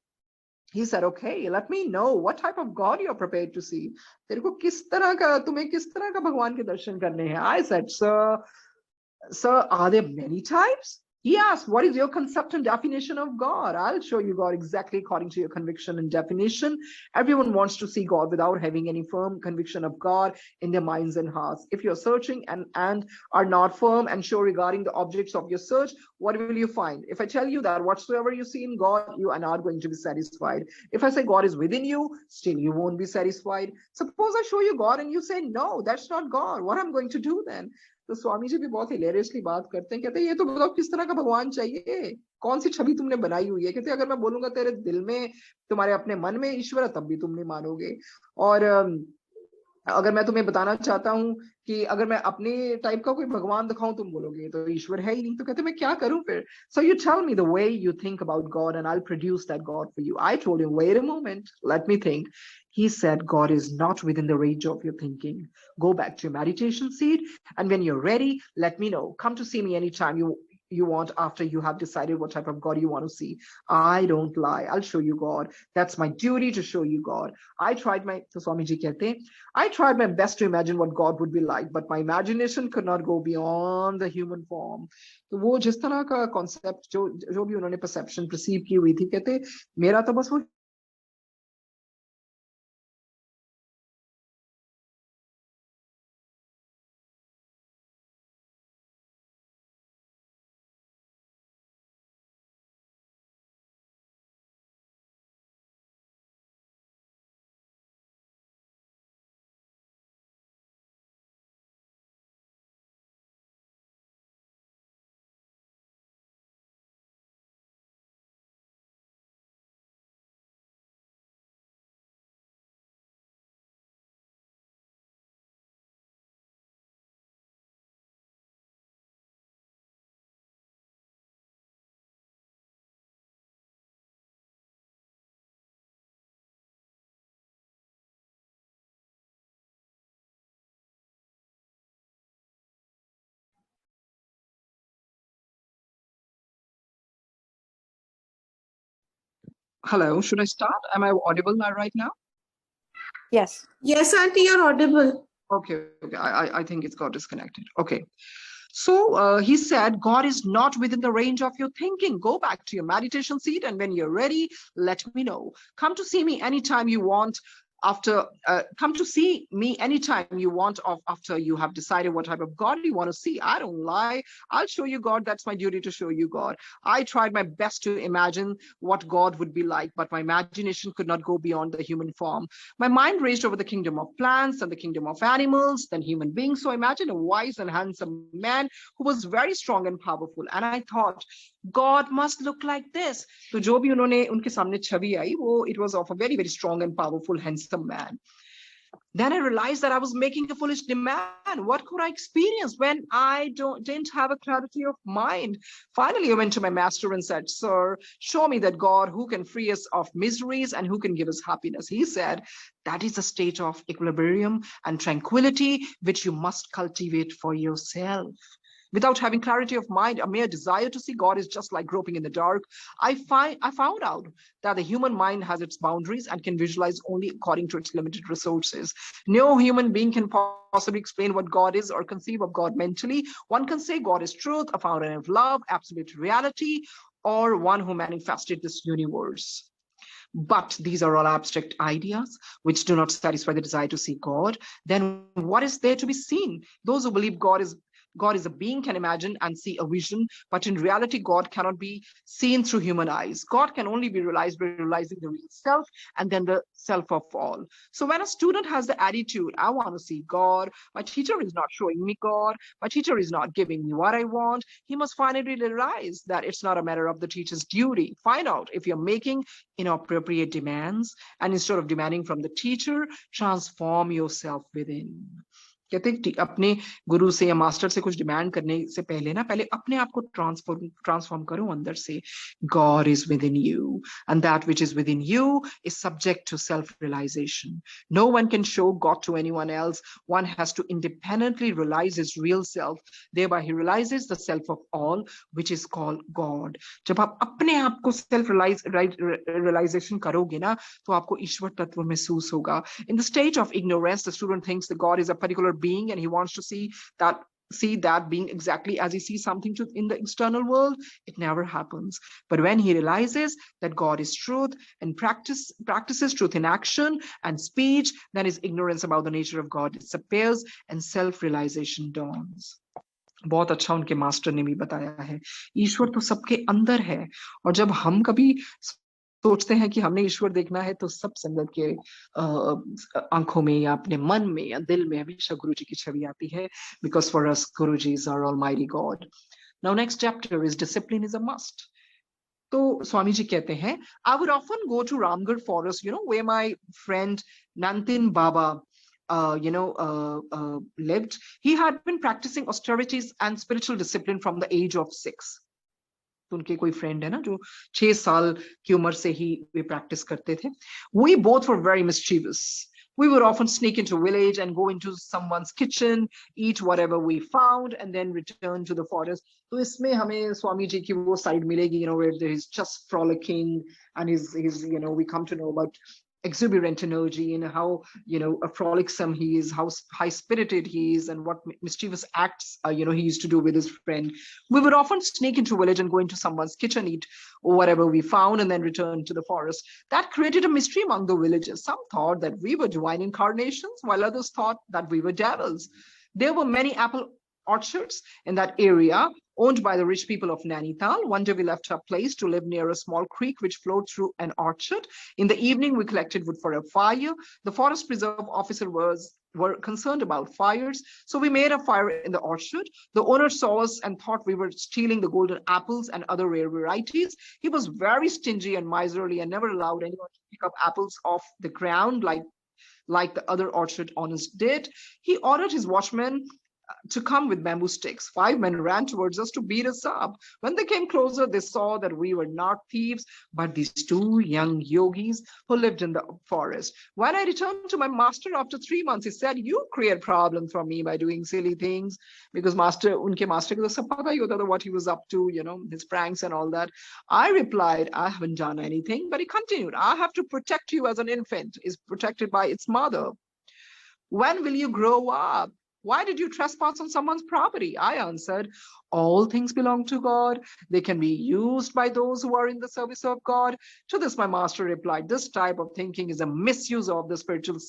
Speaker 2: He said, "Okay, let me know what type of God you're prepared to see." तुम्हें किस तरह का भगवान के दर्शन करने हैं? I said, Sir, are there many types? He asked, "What is your concept and definition of God?" I'll show you God exactly according to your conviction and definition. Everyone wants to see God without having any firm conviction of God in their minds and hearts. If you're searching and are not firm and sure regarding the objects of your search, what will you find? If I tell you that whatsoever you see in God, you are not going to be satisfied. If I say God is within you, still you won't be satisfied. Suppose I show you God and you say, "No, that's not God." What am I going to do then? तो स्वामी जी भी बहुत हिलेरियसली बात करते हैं. कहते हैं, ये तो बताओ किस तरह का भगवान चाहिए, कौन सी छवि तुमने बनाई हुई है. कहते हैं, अगर मैं बोलूंगा तेरे दिल में, तुम्हारे अपने मन में ईश्वर है, तब भी तुम नहीं मानोगे. और अगर मैं तुम्हें बताना चाहता हूँ कि अगर मैं अपने टाइप का कोई भगवान दिखाऊं, तुम बोलोगे तो ईश्वर है ही नहीं. तो कहते मैं क्या करूं फिर? So you tell me the way you think about God and I'll produce that God for you. I told him, wait a moment, let me think. He said, God is not within the range of your thinking. Go back to your meditation seat, and when you're ready, let me know. Come to see me anytime you want, after you have decided what type of God you want to see. I don't lie. I'll show you God. That's my duty to show you God. I tried my best to imagine what God would be like, but my imagination could not go beyond the human form. तो वो जिस तरह का concept जो भी उन्होंने perception perceive की हुई थी, कहते मेरा तो बस वो
Speaker 1: Hello, should I start? Am I audible now right now?
Speaker 3: Yes.
Speaker 4: Yes, auntie, you're audible.
Speaker 1: Okay, I think it's got disconnected. Okay. So he said, God is not within the range of your thinking. Go back to your meditation seat, and when you're ready, let me know. Come to see me anytime you want. Come to see me anytime you want after you have decided what type of God you want to see. I don't lie. I'll show you God. That's my duty to show you God. I tried my best to imagine what God would be like, but my imagination could not go beyond the human form. My mind raced over the kingdom of plants and the kingdom of animals, then human beings. So I imagined a wise and handsome man who was very strong and powerful. And I thought, God must look like this. So जो भी उन्होंने उनके सामने छवि आई, वो it was of a very, very strong and powerful, handsome man. Then I realized that I was making a foolish demand. What could I experience when I didn't have a clarity of mind? Finally, I went to my master and said, "Sir, show me that God who can free us of miseries and who can give us happiness." He said, "That is a state of equilibrium and tranquility which you must cultivate for yourself." Without having clarity of mind, a mere desire to see God is just like groping in the dark. I found out that the human mind has its boundaries and can visualize only according to its limited resources. No human being can possibly explain what God is or conceive of God mentally. One can say God is truth, a fountain of love, absolute reality, or one who manifested this universe. But these are all abstract ideas which do not satisfy the desire to see God. Then what is there to be seen? Those who believe God is
Speaker 2: God is a being, can imagine and see a vision, but in reality, God cannot be seen through human eyes. God can only be realized by realizing the real self and then the self of all. So when a student has the attitude, I want to see God, my teacher is not showing me God, my teacher is not giving me what I want, he must finally realize that it's not a matter of the teacher's duty. Find out if you're making inappropriate demands, and instead of demanding from the teacher, transform yourself within. कहते अपने गुरु से या master से कुछ demand करने से पहले ना पहले अपने आप को ट्रांसफॉर्म करो अंदर से. God is within you, and that which is within you is subject to self-realization. No one can show God to anyone else. One has to independently realize his real self. Thereby he realizes the self of all, which is called God. जब आप अपने आप को self realization करोगे ना, तो आपको ईश्वर तत्व महसूस होगा. In the state of ignorance, the student thinks that God is a particular being and he wants to see that being exactly as he sees something in the external world. It never happens. But when he realizes that God is truth and practices truth in action and speech, then his ignorance about the nature of God disappears and self-realization dawns. बहुत अच्छा उनके master ने भी बताया है, ईश्वर तो सबके अंदर है, और जब हम कभी सोचते हैं कि हमने ईश्वर देखना है, तो सब संगत के आंखों में या अपने मन में या दिल में हमेशा गुरु जी की छवि आती है, because for us Guru ji is our almighty God. Now next chapter is discipline is a must. तो स्वामी जी कहते हैं, I would often go to Ramgarh forest, where my friend Nantin Baba lived. He had been practicing austerities and spiritual discipline from the age of 6. तो उनके कोई friend है ना जो 6 साल की उम्र से ही वे प्रैक्टिस करते थे. We both were very mischievous. We would often sneak into a village and go into someone's kitchen, eat whatever we found, and then return to the forest. तो इसमें हमें स्वामी जी की वो साइड मिलेगी, where there is just frolicking, and his we come to know about exuberant energy and how a frolicsome he is, how high spirited he is, and what mischievous acts he used to do with his friend. We would often sneak into a village and go into someone's kitchen, eat whatever we found, and then return to the forest. That created a mystery among the villagers. Some thought that we were divine incarnations, while others thought that we were devils. There were many apple orchards in that area, owned by the rich people of Nainital. One day we left our place to live near a small creek which flowed through an orchard. In the evening, we collected wood for a fire. The forest preserve officer were concerned about fires, so we made a fire in the orchard. The owner saw us and thought we were stealing the golden apples and other rare varieties. He was very stingy and miserly and never allowed anyone to pick up apples off the ground like the other orchard owners did. He ordered his watchmen to come with bamboo sticks. 5 men ran towards us to beat us up. When they came closer, they saw that we were not thieves, but these 2 young yogis who lived in the forest. When I returned to my master after 3 months, he said, "You create problems for me by doing silly things," because unke master ko to sab pata hi hota tha what he was up to, his pranks and all that. I replied, "I haven't done anything," but he continued, "I have to protect you as an infant is protected by its mother. When will you grow up? Why did you trespass on someone's property?" I answered, "All things belong to God. They can be used by those who are in the service of God." To this, my master replied, "This type of thinking is a misuse of the scriptural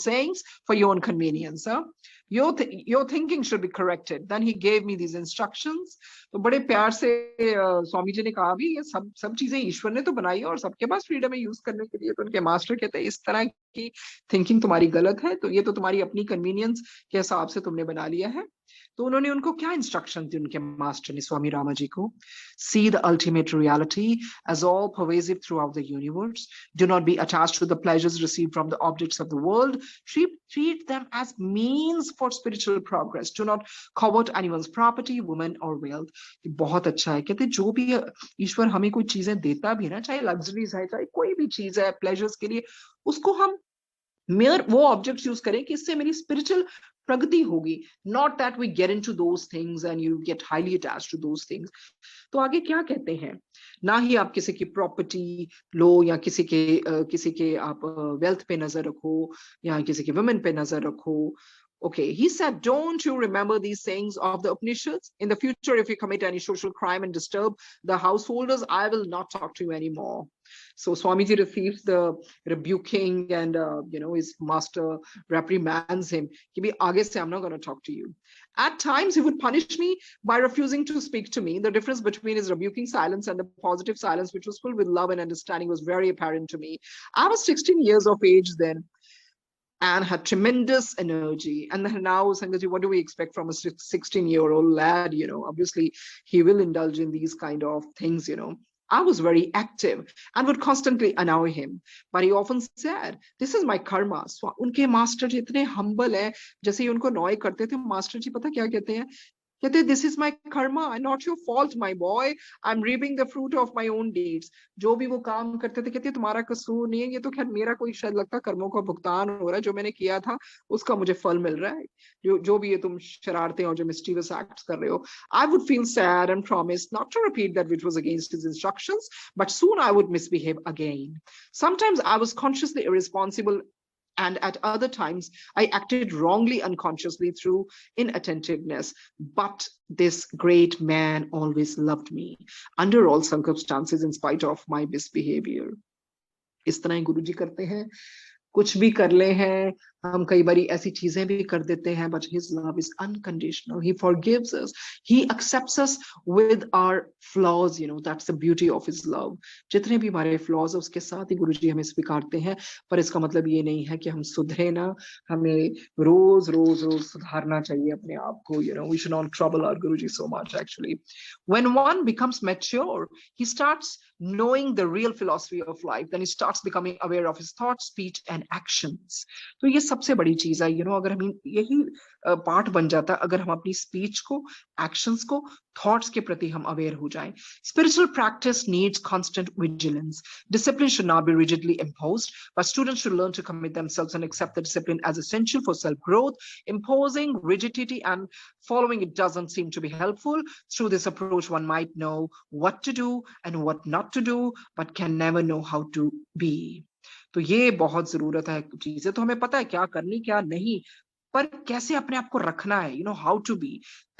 Speaker 2: sayings for your own convenience. Your thinking should be corrected." Then he gave me these instructions. तो बड़े प्यार से स्वामी जी ने कहा, भी ये सब चीजें ईश्वर ने तो बनाई है और सबके पास फ्रीडम है यूज करने के लिए. तो उनके मास्टर कहते हैं, इस तरह की थिंकिंग तुम्हारी गलत है, तो ये तो तुम्हारी अपनी कन्वीनियंस के हिसाब से तुमने बना लिया है. तो उन्होंने उनको क्या इंस्ट्रक्शन दी उनके मास्टर ने स्वामी रामा जी को? See the ultimate reality as all pervasive throughout the universe. Do not be attached to the pleasures received from the objects of the world. Treat them as means for spiritual progress. Do not covet anyone's property, woman or wealth. बहुत अच्छा है. कहते जो भी ईश्वर हमें कोई चीजें देता भी है ना, चाहे लग्जरीज है, चाहे कोई भी चीज है प्लेजर्स के लिए, उसको हम वो ऑब्जेक्ट्स यूज करें कि इससे मेरी स्पिरिचुअल प्रगति होगी. Not that we get into those things and you get highly attached to those things. तो आगे क्या कहते हैं? ना ही आप किसी की प्रॉपर्टी लो या किसी के आप वेल्थ पे नजर रखो या किसी के वुमेन पे नजर रखो. Okay, he said, "Don't you remember these sayings of the Upanishads? In the future, if you commit any social crime and disturb the householders, I will not talk to you anymore." So Swamiji receives the rebuking, and his master reprimands him. Ki bhi aage se I'm not going to talk to you. At times he would punish me by refusing to speak to me. The difference between his rebuking silence and the positive silence, which was filled with love and understanding, was very apparent to me. I was 16 years of age then and had tremendous energy. And then now, Sangaji, what do we expect from a 16-year-old lad? Obviously he will indulge in these kind of things. I was very active and would constantly annoy him. But he often said, "This is my karma." So उनके master जी इतने humble है, जैसे ही उनको annoy करते थे, master जी पता क्या कहते हैं? कहते, "This is my karma and not your fault, my boy. I'm reaping the fruit of my own deeds." जो भी वो काम करते थे, कहते तुम्हारा कसूर नहीं है, ये तो खैर मेरा कोई शायद लगता कर्मों का भुगतान हो रहा है, जो मैंने किया था उसका मुझे फल मिल रहा है, जो भी ये तुम शरारतें और जो mischievous acts कर रहे हो. I would feel sad and promise not to repeat that which was against his instructions, but soon I would misbehave again. Sometimes I was consciously irresponsible, and at other times I acted wrongly unconsciously through inattentiveness. But this great man always loved me under all circumstances in spite of my misbehavior. इस तरह गुरु जी करते हैं, कुछ भी कर ले हैं, हम कई बारी ऐसी चीजें भी कर देते हैं, but his love is unconditional. He forgives us. He accepts us with our flaws. That's the beauty of his love. जितने भी हमारे flaws हैं उसके साथ ही गुरु जी हमें स्वीकारते हैं, पर इसका मतलब ये नहीं है कि हम सुधरे ना. हमें रोज रोज रोज सुधारना चाहिए अपने आप को. We should not trouble our Guruji so much actually. When one becomes mature, he starts knowing the real philosophy of life. Then he starts becoming aware of his thoughts, speech, and actions. तो ये सबसे बड़ी चीज है. अगर हम यही part बन जाता अगर हम अपनी स्पीच को, एक्शंस को, थॉट्स के प्रति हम अवेयर हो जाएं. Spiritual practice needs constant vigilance. Discipline should not be rigidly imposed, but students should learn to commit themselves and accept the discipline as essential for self-growth. Imposing rigidity and following it doesn't seem to be helpful. Through this approach, one might know what to do and what not to do, but can never know how to be. तो ये बहुत जरूरत है. चीजें तो हमें पता है क्या करनी क्या नहीं, पर कैसे अपने आप को रखना है. How to be,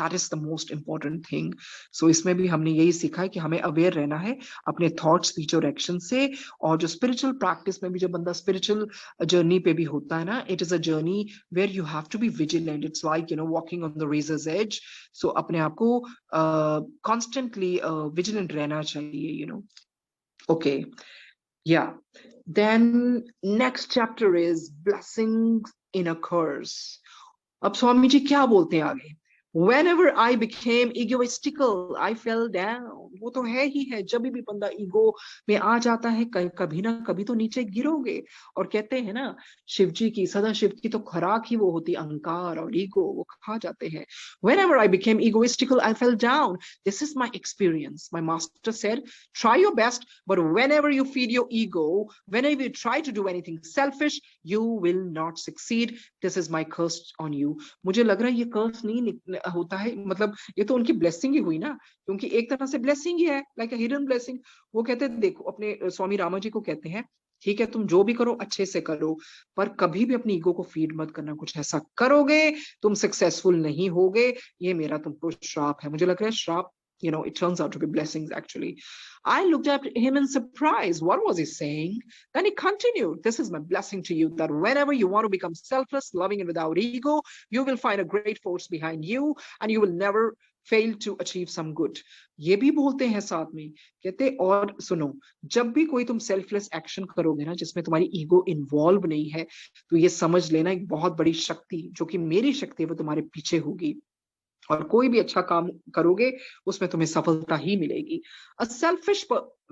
Speaker 2: that is the most important thing. So इसमें भी हमने यही सीखा है कि हमें अवेयर रहना है अपने थॉट, स्पीच और एक्शन से. और जो स्पिरिचुअल प्रैक्टिस में भी जब बंदा स्पिरिचुअल जर्नी पे भी होता है ना, it is a journey where you have to be vigilant. It's like walking on the razor's edge. So अपने आप को कॉन्स्टेंटली विजिलेंट रहना चाहिए. Okay, yeah. Then next chapter is blessings in a curse. अब स्वामी जी क्या बोलते हैं आगे? Whenever I became egoistical, I fell down. वो तो है ही है. जब भी बंदा ईगो में आ जाता है, कभी ना कभी तो नीचे गिरोगे. और कहते हैं ना, शिव जी की, सदा शिव की तो खुराक ही वो होती, अहंकार और ईगो, वो खा जाते हैं. Whenever I became egoistical, I fell down. This is my experience. My master said, try your best, but whenever you feed your ego, whenever you try to do anything selfish, you will not succeed. This is my curse on you. मुझे लग रहा है ये कर्स नहीं होता है, मतलब ये तो उनकी ब्लेसिंग ही हुई ना, क्योंकि एक तरह से ब्लेसिंग ही है, लाइक अ हिडन ब्लेसिंग. वो कहते हैं, देखो अपने स्वामी रामा जी को कहते हैं, ठीक है तुम जो भी करो अच्छे से करो, पर कभी भी अपनी ईगो को फीड मत करना. कुछ ऐसा करोगे तुम सक्सेसफुल नहीं होगे. ये मेरा तुमको श्राप है. मुझे लग रहा है श्राप, it turns out to be blessings actually. I looked at him in surprise. What was he saying? Then he continued, this is my blessing to you, that whenever you want to become selfless, loving and without ego, you will find a great force behind you and you will never fail to achieve some good. ये भी बोलते हैं साथ में, कहते और सुनो, जब भी कोई तुम सेल्फलेस एक्शन करोगे ना, जिसमें तुम्हारी ईगो इन्वॉल्व नहीं है, तो ये समझ लेना एक बहुत बड़ी शक्ति, जो कि मेरी शक्ति है, वो तुम्हारे पीछे होगी. और कोई भी अच्छा काम करोगे उसमें तुम्हें सफलता ही मिलेगी. A selfish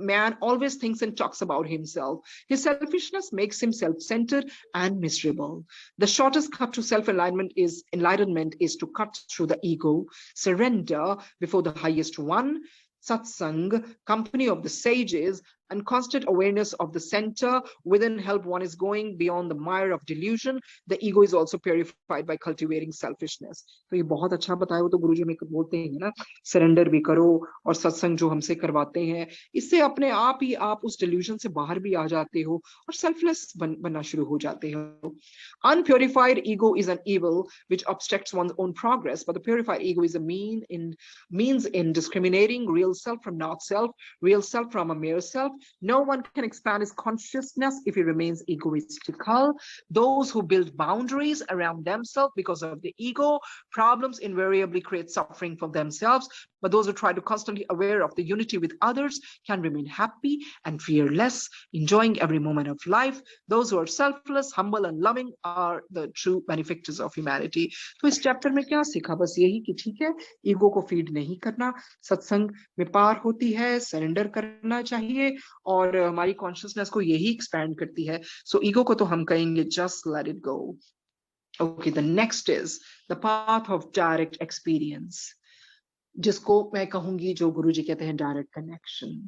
Speaker 2: man always thinks and talks about himself. His selfishness makes him self-centered and miserable. The shortest cut to self-enlightenment is to cut through the ego, surrender before the highest one, satsang, company of the sages, and constant awareness of the center within help one is going beyond the mire of delusion. The ego is also purified by cultivating selfishness. तो ये बहुत अच्छा बताया. वो तो गुरुजी में बोलते हैं ना, सरेंडर भी करो और सत्संग जो हमसे करवाते हैं, इससे अपने आप ही आप उस delusion से बाहर भी आ जाते हो और selfless बनना शुरू हो जाते हो. Unpurified ego is an evil which obstructs one's own progress, but the purified ego is a means in discriminating real self from not self, real self from a mere self, No one can expand his consciousness if he remains egoistical. Those who build boundaries around themselves because of the ego, problems invariably create suffering for themselves. But those who try to constantly aware of the unity with others can remain happy and fearless, enjoying every moment of life. Those who are selfless, humble, and loving are the true benefactors of humanity. तो इस chapter में क्या सीखा? बस यही कि ठीक है, ईगो को फीड नहीं करना, सत्संग में पार होती है, सरेंडर करना चाहिए, और हमारी कॉन्शियसनेस को यही एक्सपैंड करती है. सो ईगो को तो हम कहेंगे just let it go. Okay, the next is the path of direct experience, जिसको मैं कहूंगी, जो गुरुजी कहते हैं डायरेक्ट कनेक्शन.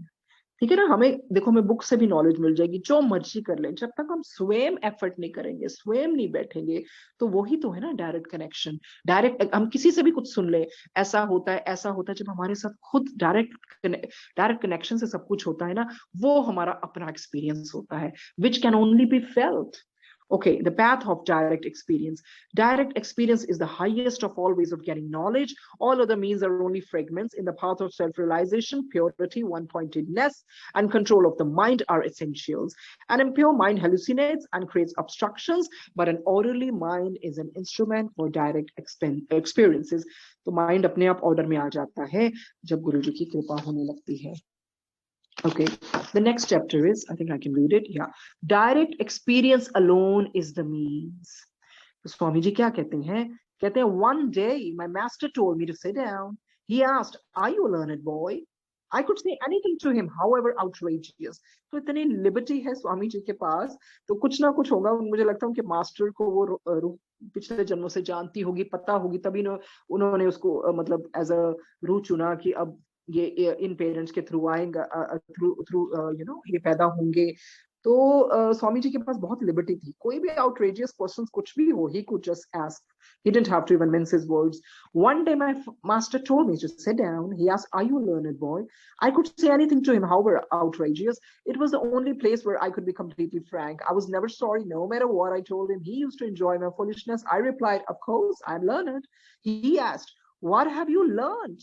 Speaker 2: ठीक है ना? हमें देखो, हमें बुक से भी नॉलेज मिल जाएगी, जो मर्जी कर ले, जब तक हम स्वयं एफर्ट नहीं करेंगे, स्वयं नहीं बैठेंगे, तो वही तो है ना डायरेक्ट कनेक्शन. डायरेक्ट हम किसी से भी कुछ सुन ले, ऐसा होता है, ऐसा होता है, जब हमारे साथ खुद डायरेक्ट कनेक्शन से सब कुछ होता है ना, वो हमारा अपना एक्सपीरियंस होता है, which can only be felt. Okay, the path of direct experience. Direct experience is the highest of all ways of getting knowledge. All other means are only fragments. In the path of self-realization, purity, one-pointedness, and control of the mind are essentials. An impure mind hallucinates and creates obstructions, but an orderly mind is an instrument for direct experiences. तो mind अपने आप order में आ जाता है जब गुरुजी की कृपा होने लगती है. Okay, the next chapter is, I think I can read it. Yeah. Direct experience alone is the means. So Swami ji kya कहते हैं? कहते हैं, one day my master told me to sit down. He asked, are you a learned boy? I could say anything to him, however outrageous. तो इतनी liberty है स्वामी जी के पास, तो कुछ ना कुछ होगा. मुझे लगता है कि मास्टर को वो पिछले जन्मों से जानती होगी, पता होगी, तभी उन्होंने उसको मतलब एज अ रूह चुना कि अब ये इन पेरेंट्स के थ्रू आएंगे, थ्रू ये पैदा होंगे. तो स्वामी जी के पास बहुत लिबर्टी थी. कोई भी आउटरेजियस क्वेश्चंस कुछ भी हो, he could just ask. He didn't have to even mince his words. One day my master told me to sit down. He asked, are you a learned boy? I could say anything to him, however outrageous. It was the only place where I could be completely frank. I was never sorry, no matter what I told him. He used to enjoy my foolishness. I replied, of course, I'm learned. He asked, what have you learned?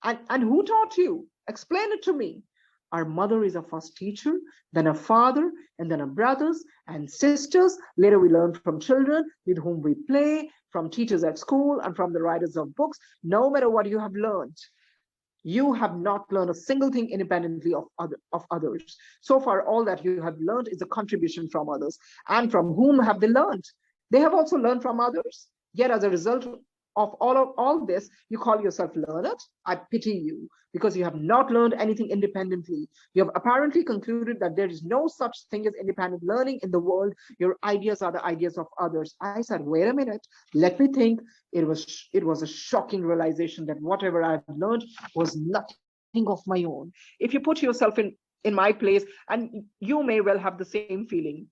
Speaker 2: And who taught you? Explain it to me. Our mother is our first teacher, then a father, and then our brothers and sisters. Later we learn from children with whom we play, from teachers at school, and from the writers of books. No matter what you have learned, you have not learned a single thing independently of others. So far, all that you have learned is a contribution from others. And from whom have they learned? They have also learned from others. Yet as a result of all this, you call yourself learned? I pity you, because you have not learned anything independently. You have apparently concluded that there is no such thing as independent learning in the world. Your ideas are the ideas of others. I said, wait a minute, let me think. It was a shocking realization that whatever I've learned was nothing of my own. If you put yourself in my place, and you may well have the same feeling,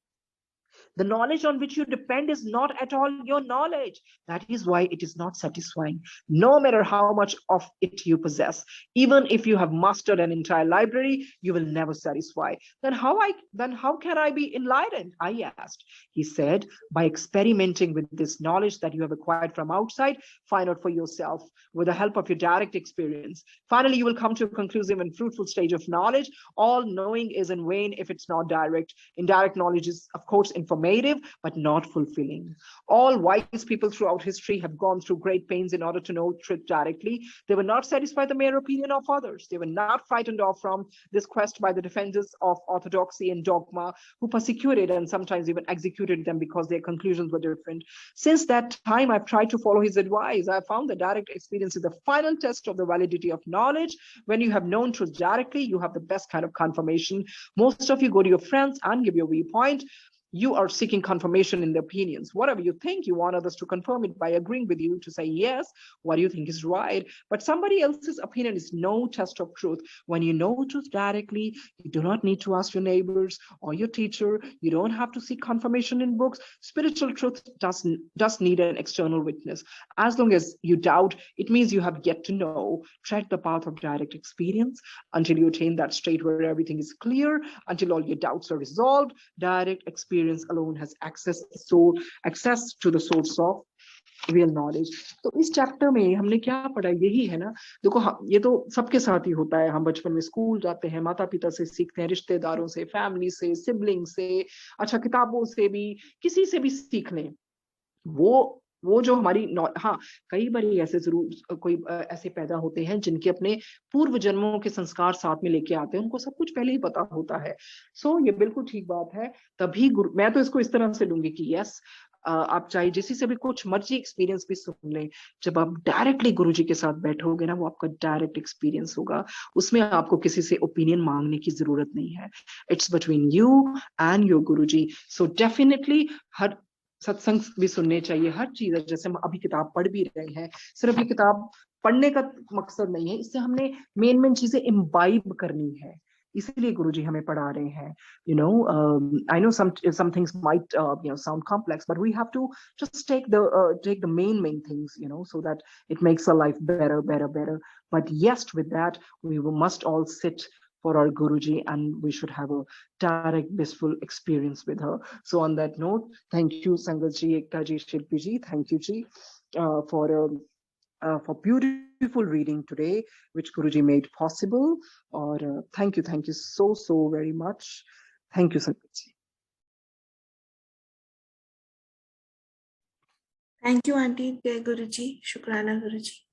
Speaker 2: the knowledge on which you depend is not at all your knowledge. That is why it is not satisfying, no matter how much of it you possess. Even if you have mastered an entire library, you will never satisfy. Then how can I be enlightened? I asked. He said, by experimenting with this knowledge that you have acquired from outside, find out for yourself with the help of your direct experience. Finally, you will come to a conclusive and fruitful stage of knowledge. All knowing is in vain if it's not direct. Indirect knowledge is, of course, informative, but not fulfilling. All wise people throughout history have gone through great pains in order to know truth directly. They were not satisfied the mere opinion of others. They were not frightened off from this quest by the defenders of orthodoxy and dogma, who persecuted and sometimes even executed them because their conclusions were different. Since that time, I've tried to follow his advice. I found that direct experience is the final test of the validity of knowledge. When you have known truth directly, you have the best kind of confirmation. Most of you go to your friends and give your viewpoint. You are seeking confirmation in the opinions. Whatever you think, you want others to confirm it by agreeing with you to say, yes, what you think is right. But somebody else's opinion is no test of truth. When you know truth directly, you do not need to ask your neighbors or your teacher. You don't have to seek confirmation in books. Spiritual truth does need an external witness. As long as you doubt, it means you have yet to know. Tread the path of direct experience until you attain that state where everything is clear, until all your doubts are resolved. Direct experience alone has access to the source of real knowledge. तो इस chapter में हमने क्या पढ़ा, यही है ना। देखो ये तो सबके साथ ही होता है, हम बचपन में स्कूल जाते हैं, माता पिता से सीखते हैं, रिश्तेदारों से, फैमिली से, सिबलिंग से, अच्छा किताबों से भी, किसी से भी सीख लें। वो जो हमारी हाँ, कई बार ऐसे जरूर कोई ऐसे पैदा होते हैं जिनके अपने पूर्व जन्मों के संस्कार साथ में लेके आते हैं, उनको सब कुछ पहले ही पता होता है। सो ये बिल्कुल ठीक बात है। तभी मैं तो इसको इस तरह से लूंगी कि यस, आप चाहे जिसी से भी कुछ मर्जी एक्सपीरियंस भी सुन लें, जब आप डायरेक्टली गुरुजी के साथ बैठोगे ना, वो आपका डायरेक्ट एक्सपीरियंस होगा, उसमें आपको किसी से ओपिनियन मांगने की जरूरत नहीं है। It's between you and your guruji. So definitely हर सत्संग भी सुनने चाहिए, हर चीज है। जैसे हम अभी किताब पढ़ भी रहे हैं, सिर्फ ये किताब पढ़ने का मकसद नहीं है, इससे हमने मेन चीजें इम्बाइब करनी है, इसीलिए गुरुजी हमें पढ़ा रहे हैं। I know some things might sound complex, but we have to just take the main things, so that it makes our life better. But yes, with that, we must all sit for our Guruji, and we should have a direct, blissful experience with her. So on that note, thank you, Sangat ji, Ekta ji, Shilpi ji. Thank you, ji, for beautiful reading today, which Guruji made possible. Or thank you so very much. Thank you, Sangat ji.
Speaker 4: Thank you, Auntie. Jai Guruji. Shukrana, Guruji.